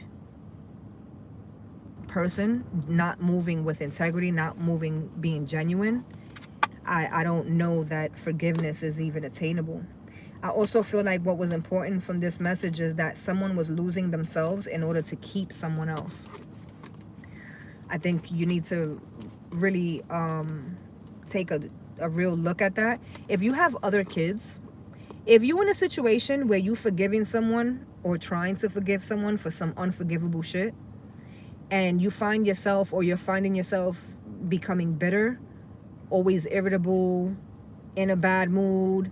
person, not moving with integrity, not moving, being genuine, I don't know that forgiveness is even attainable. I also feel like what was important from this message is that someone was losing themselves in order to keep someone else. I think you need to really take a real look at that. If you have other kids, if you're in a situation where you're forgiving someone or trying to forgive someone for some unforgivable shit, and you find yourself, or you're finding yourself becoming bitter, always irritable, in a bad mood,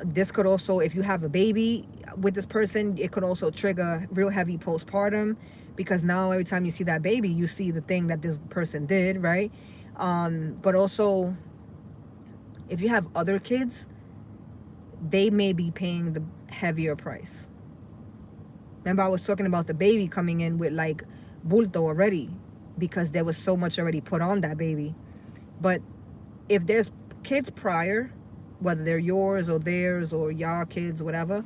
this could also, if you have a baby with this person, it could also trigger real heavy postpartum, because now every time you see that baby, you see the thing that this person did, right? But also, if you have other kids, they may be paying the heavier price. Remember, I was talking about the baby coming in with like bulto already, because there was so much already put on that baby. But if there's kids prior, whether they're yours or theirs or y'all kids, whatever,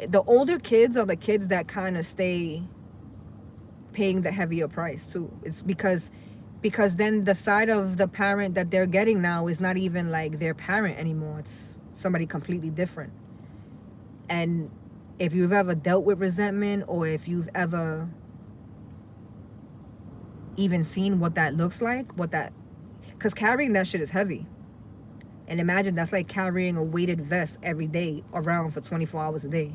the older kids are the kids that kind of stay paying the heavier price too. It's because then the side of the parent that they're getting now is not even like their parent anymore. It's somebody completely different. And if you've ever dealt with resentment, or if you've ever even seen what that looks like, because carrying that shit is heavy. And imagine that's like carrying a weighted vest every day around for 24 hours a day.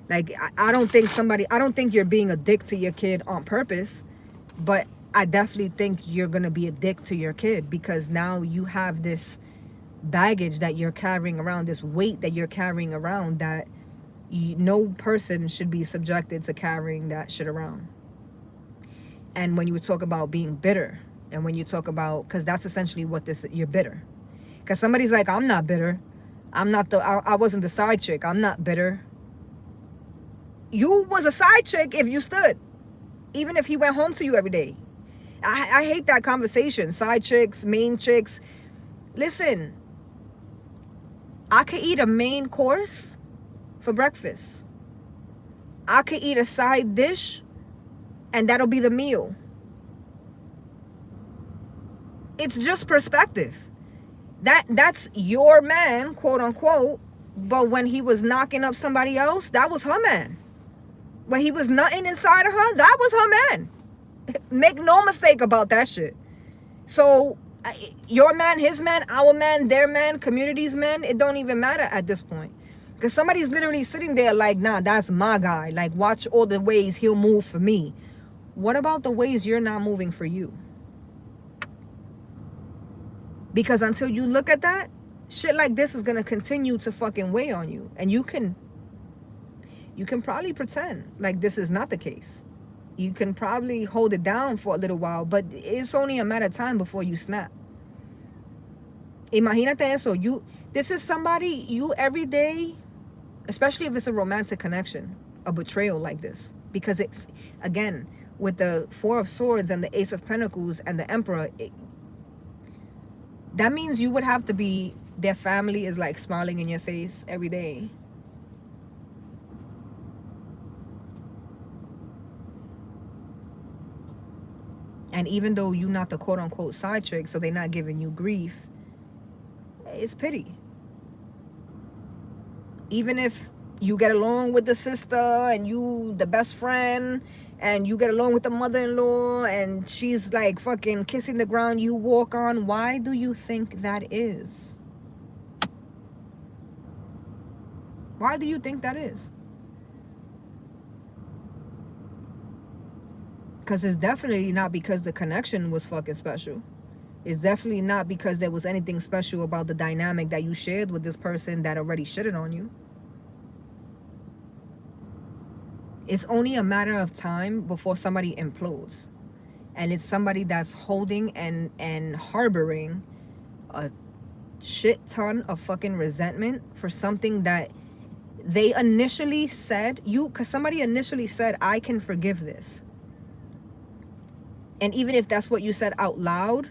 Like, I don't think you're being a dick to your kid on purpose, but I definitely think you're going to be a dick to your kid, because now you have this baggage that you're carrying around, this weight that you're carrying around, that no person should be subjected to carrying that shit around. And when you talk about being bitter, and when you talk about, because that's essentially what you're bitter. Because somebody's like, I'm not bitter. I wasn't the side chick. I'm not bitter. You was a side chick if you stood. Even if he went home to you every day. I hate that conversation. Side chicks, main chicks. Listen, I could eat a main course for breakfast. I could eat a side dish, and that'll be the meal. It's just perspective. That's your man, quote unquote. But when he was knocking up somebody else, that was her man. When he was nutting inside of her, that was her man. Make no mistake about that shit. So your man, his man, our man, their man, community's man, it don't even matter at this point. Because somebody's literally sitting there like, nah, that's my guy. Like, watch all the ways he'll move for me. What about the ways you're not moving for you? Because until you look at that, shit like this is going to continue to fucking weigh on you. And you can probably pretend like this is not the case. You can probably hold it down for a little while, but it's only a matter of time before you snap. Imagínate eso. This is somebody you every day, especially if it's a romantic connection, a betrayal like this. Because it, again, with the Four of Swords and the Ace of Pentacles and the Emperor, that means you would have to be, their family is like smiling in your face every day. And even though you're not the quote unquote side chick, so they're not giving you grief, it's pity. Even if you get along with the sister and you the best friend and you get along with the mother-in-law and she's like fucking kissing the ground you walk on, why do you think that is? Why do you think that is? Because it's definitely not because the connection was fucking special. It's definitely not because there was anything special about the dynamic that you shared with this person that already shitted on you. It's only a matter of time before somebody implodes. And it's somebody that's holding and harboring a shit ton of fucking resentment for something that they initially said, because somebody initially said, I can forgive this. And even if that's what you said out loud,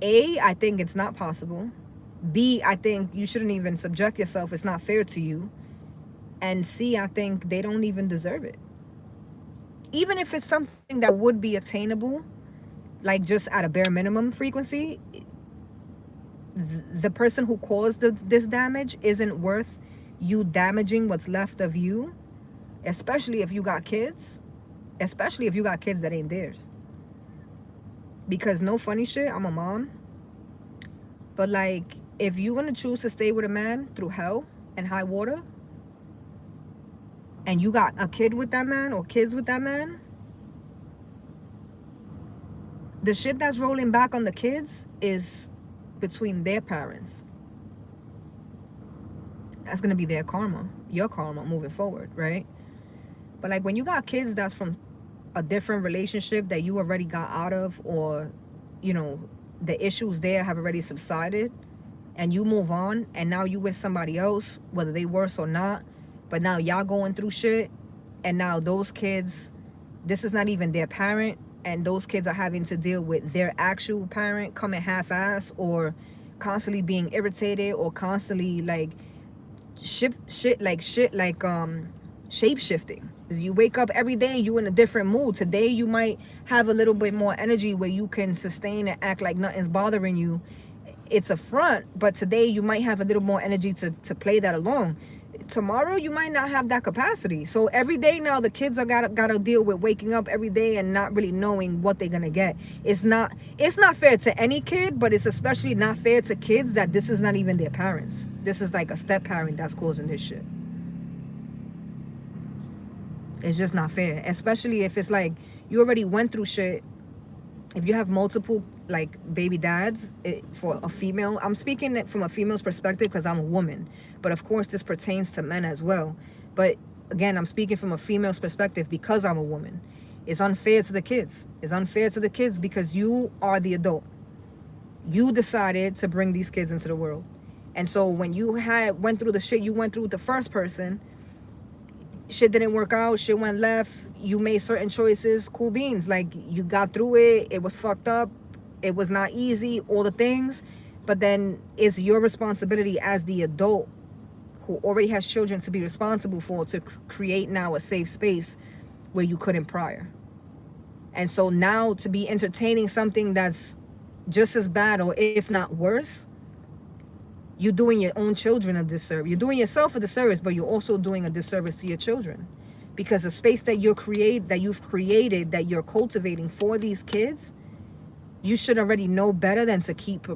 A, I think it's not possible. B, I think you shouldn't even subject yourself. It's not fair to you. And C, I think they don't even deserve it. Even if it's something that would be attainable, like just at a bare minimum frequency, the person who caused this damage isn't worth you damaging what's left of you, especially if you got kids. Especially if you got kids that ain't theirs. Because no funny shit, I'm a mom. But like, if you're gonna choose to stay with a man through hell and high water, and you got a kid with that man or kids with that man, the shit that's rolling back on the kids is between their parents. That's gonna be their karma, your karma moving forward, right? But like when you got kids that's from a different relationship that you already got out of, or, you know, the issues there have already subsided and you move on and now you with somebody else, whether they worse or not, but now y'all going through shit, and now those kids, this is not even their parent, and those kids are having to deal with their actual parent coming half-ass or constantly being irritated or constantly like shape-shifting. You wake up every day, you in a different mood. Today you might have a little bit more energy where you can sustain and act like nothing's bothering you. It's a front, but today you might have a little more energy to play that along. Tomorrow you might not have that capacity. So every day now the kids are gotta deal with waking up every day and not really knowing what they're gonna get. It's not fair to any kid, but it's especially not fair to kids that this is not even their parents. This is like a step parent that's causing this shit. It's just not fair, especially if it's like you already went through shit. If you have multiple like baby dads, for a female, I'm speaking from a female's perspective because I'm a woman, but of course this pertains to men as well. But again, I'm speaking from a female's perspective because I'm a woman. It's unfair to the kids. It's unfair to the kids because you are the adult. You decided to bring these kids into the world, and so when you went through the shit you went through with the first person, shit didn't work out, shit went left, you made certain choices, cool beans, like you got through it, it was fucked up, it was not easy, all the things, but then it's your responsibility as the adult who already has children to be responsible for, to create now a safe space where you couldn't prior. And so now to be entertaining something that's just as bad or if not worse, you're doing your own children a disservice. You're doing yourself a disservice, but you're also doing a disservice to your children. Because the space that you've created, that you're cultivating for these kids, you should already know better than to keep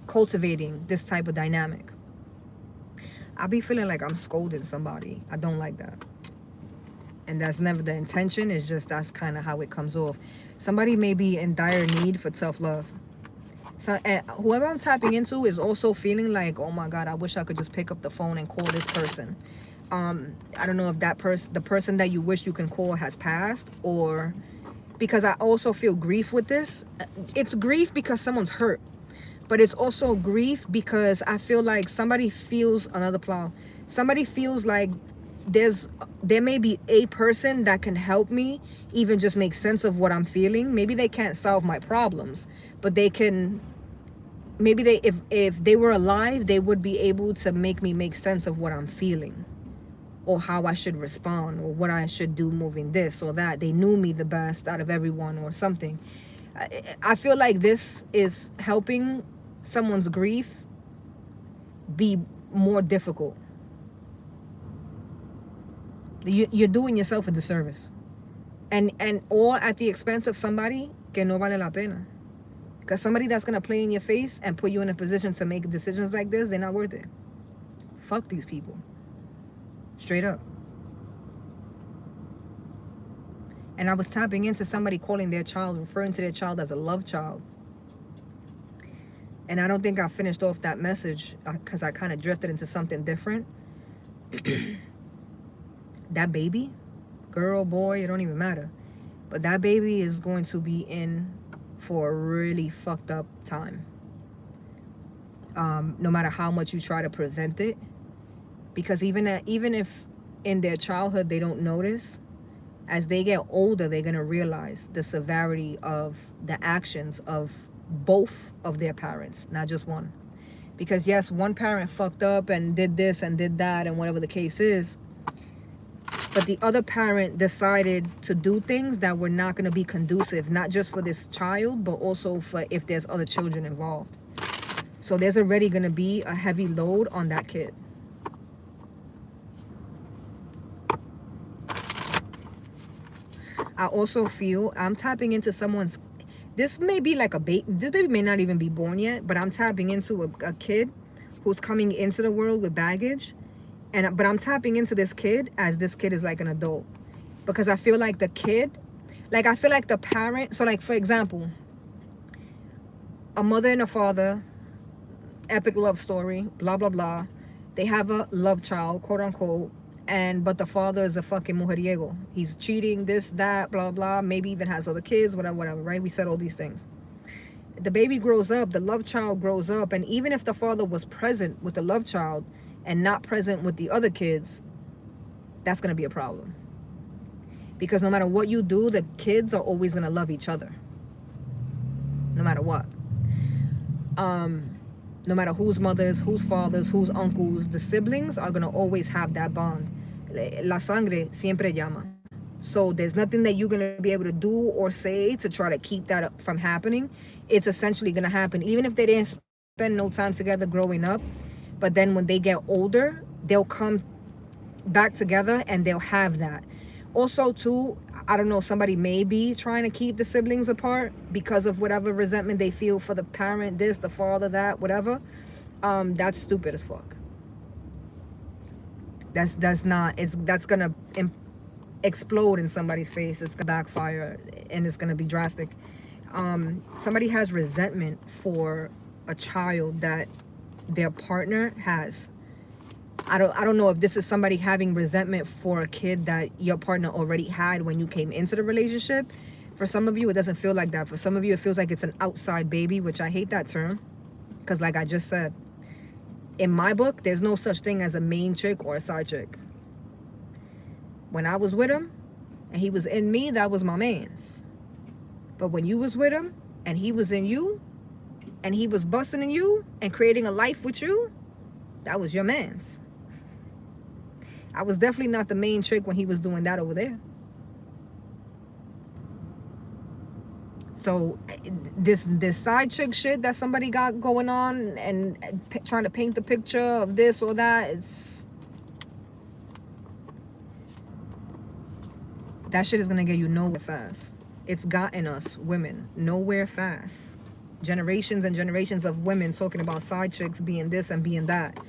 cultivating this type of dynamic. I be feeling like I'm scolding somebody. I don't like that. And that's never the intention. It's just that's kind of how it comes off. Somebody may be in dire need for self-love. So whoever I'm tapping into is also feeling like, oh my God, I wish I could just pick up the phone and call this person. I don't know if that person, the person that you wish you can call has passed, or because I also feel grief with this. It's grief because someone's hurt, but it's also grief because I feel like somebody feels another plow. Somebody feels like there may be a person that can help me even just make sense of what I'm feeling. Maybe they can't solve my problems, but they can, maybe they, if they were alive, they would be able to make me make sense of what I'm feeling, or how I should respond, or what I should do moving this or that. They knew me the best out of everyone or something. I feel like this is helping someone's grief be more difficult. You're doing yourself a disservice, and all at the expense of somebody que no vale la pena. Because somebody that's gonna play in your face and put you in a position to make decisions like this, they're not worth it. Fuck these people, straight up. And I was tapping into somebody calling their child, referring to their child as a love child. And I don't think I finished off that message because I kind of drifted into something different. That baby, girl, boy, it don't even matter. But that baby is going to be in for a really fucked up time. No matter how much you try to prevent it. Because even if in their childhood they don't notice, as they get older, they're going to realize the severity of the actions of both of their parents, not just one. Because yes, one parent fucked up and did this and did that and whatever the case is, but the other parent decided to do things that were not going to be conducive, not just for this child, but also for if there's other children involved. So there's already going to be a heavy load on that kid. I also feel I'm tapping into someone's, this may be like a baby, this baby may not even be born yet, but I'm tapping into a kid who's coming into the world with baggage. But I'm tapping into this kid as this kid is like an adult. Because I feel like the kid, like I feel like the parent, so like for example, a mother and a father, epic love story, blah, blah, blah. They have a love child, quote unquote. But the father is a fucking mujeriego. He's cheating, this, that, blah, blah. Maybe even has other kids, whatever, right? We said all these things. The baby grows up, the love child grows up. And even if the father was present with the love child and not present with the other kids, that's going to be a problem. Because no matter what you do, the kids are always going to love each other. No matter what. No matter whose mothers, whose fathers, whose uncles, the siblings are going to always have that bond. La sangre siempre llama. So there's nothing that you're going to be able to do or say to try to keep that from happening. It's essentially going to happen. Even if they didn't spend no time together growing up, but then when they get older, they'll come back together and they'll have that. Also too, I don't know, somebody may be trying to keep the siblings apart because of whatever resentment they feel for the parent, this, the father, that, whatever. That's stupid as fuck. That's gonna explode in somebody's face. It's gonna backfire and it's gonna be drastic. Somebody has resentment for a child that their partner has. I don't know if this is somebody having resentment for a kid that your partner already had when you came into the relationship. For some of you, it doesn't feel like that. For some of you, it feels like it's an outside baby, which I hate that term. Because like I just said, in my book, there's no such thing as a main chick or a side chick. When I was with him and he was in me, that was my man's. But when you was with him and he was in you and he was busting in you and creating a life with you, that was your man's. I was definitely not the main chick when he was doing that over there. So this side chick shit that somebody got going on and trying to paint the picture of this or that, that shit is gonna get you nowhere fast. It's gotten us women nowhere fast. Generations and generations of women talking about side chicks being this and being that,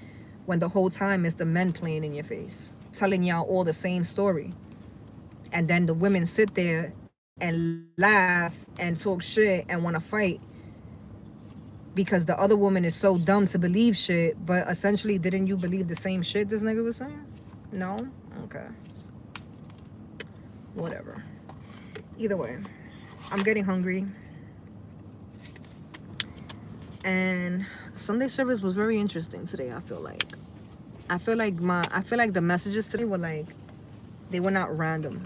when the whole time it's the men playing in your face, telling y'all all the same story. And then the women sit there and laugh and talk shit and want to fight because the other woman is so dumb to believe shit. But essentially, didn't you believe the same shit this nigga was saying? No? Okay. Whatever. Either way, I'm getting hungry. And Sunday service was very interesting today. I feel like the messages today were like, they were not random.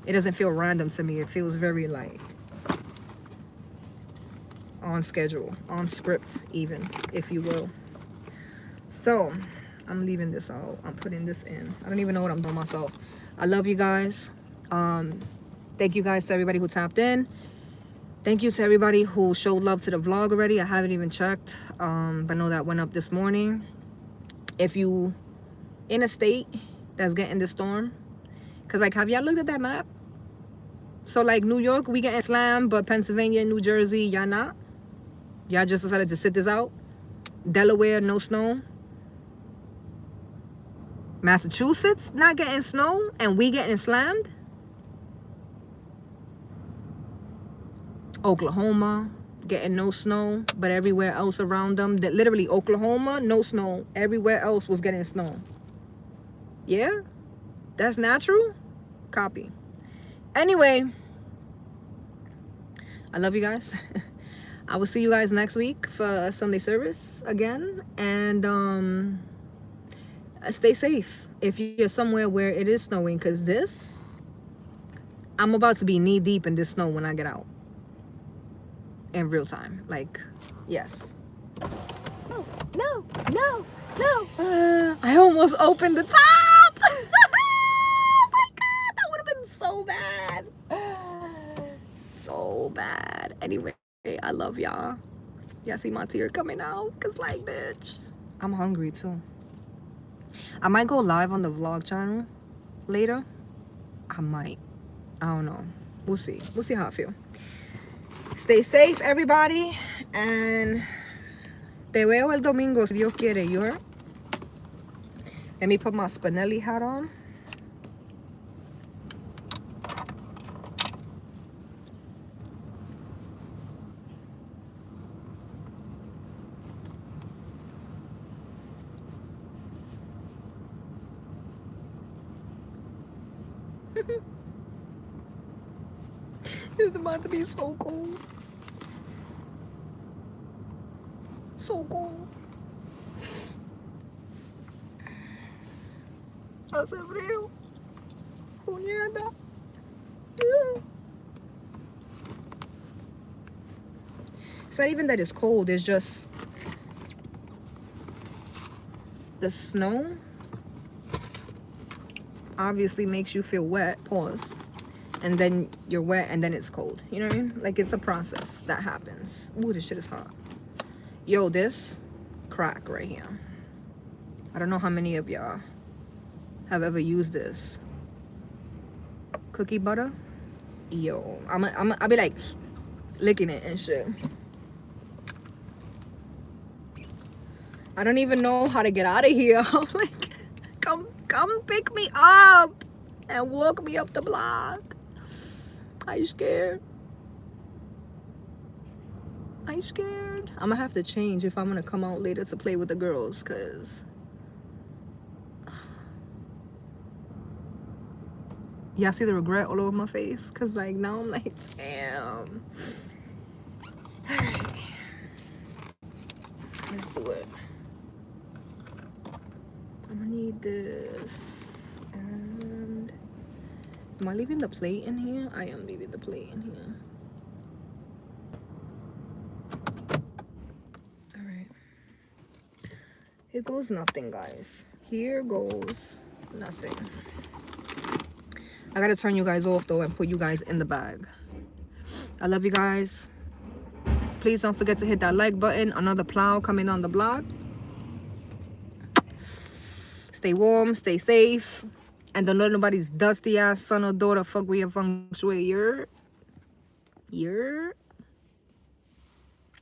It doesn't feel random to me. It feels very like on schedule, on script even, if you will. So I'm leaving this out. I'm putting this in. I don't even know what I'm doing myself. I love you guys. Thank you guys to everybody who tapped in. Thank you to everybody who showed love to the vlog already. I haven't even checked, but I know that went up this morning. If you in a state that's getting the storm, because like, have y'all looked at that map? So like New York, we getting slammed, but Pennsylvania and New Jersey, y'all not. Y'all just decided to sit this out. Delaware, no snow. Massachusetts not getting snow and we getting slammed. Oklahoma getting no snow, but everywhere else around them, that literally Oklahoma, no snow. Everywhere else was getting snow. Yeah, that's natural. Copy. Anyway, I love you guys. I will see you guys next week for Sunday service again, and stay safe if you're somewhere where it is snowing, because I'm about to be knee deep in this snow when I get out in real time. Like, yes. No, no, no, no. I almost opened the top. Oh my God, that would have been so bad. So bad. Anyway, I love y'all. Y'all see my tear coming out? Cause like, bitch, I'm hungry too. I might go live on the vlog channel later. I might. I don't know. We'll see. We'll see how I feel. Stay safe, everybody. And te veo el domingo, si Dios quiere. You heard? Let me put my Spinelli hat on. It's about to be so cold. So cold. Hace frío. Puñeta. It's not even that it's cold, it's just the snow obviously makes you feel wet. Pause. And then you're wet and then it's cold. You know what I mean? Like, it's a process that happens. Ooh, this shit is hot. Yo, this crack right here. I don't know how many of y'all have ever used this. Cookie butter. Yo, I'll be like licking it and shit. I don't even know how to get out of here. I'm like, come pick me up and walk me up the block. Are you scared? Are you scared? I'm gonna have to change if I'm gonna come out later to play with the girls, cause y'all see the regret all over my face, cause like now I'm like, damn. All right, let's do it. I'm gonna need this. And am I leaving the plate in here? I am leaving the plate in here. All right. Here goes nothing, guys. Here goes nothing. I gotta turn you guys off though and put you guys in the bag. I love you guys. Please don't forget to hit that like button. Another plow coming on the block. Stay warm, stay safe, and don't let nobody's dusty ass son or daughter fuck with your feng shui. You're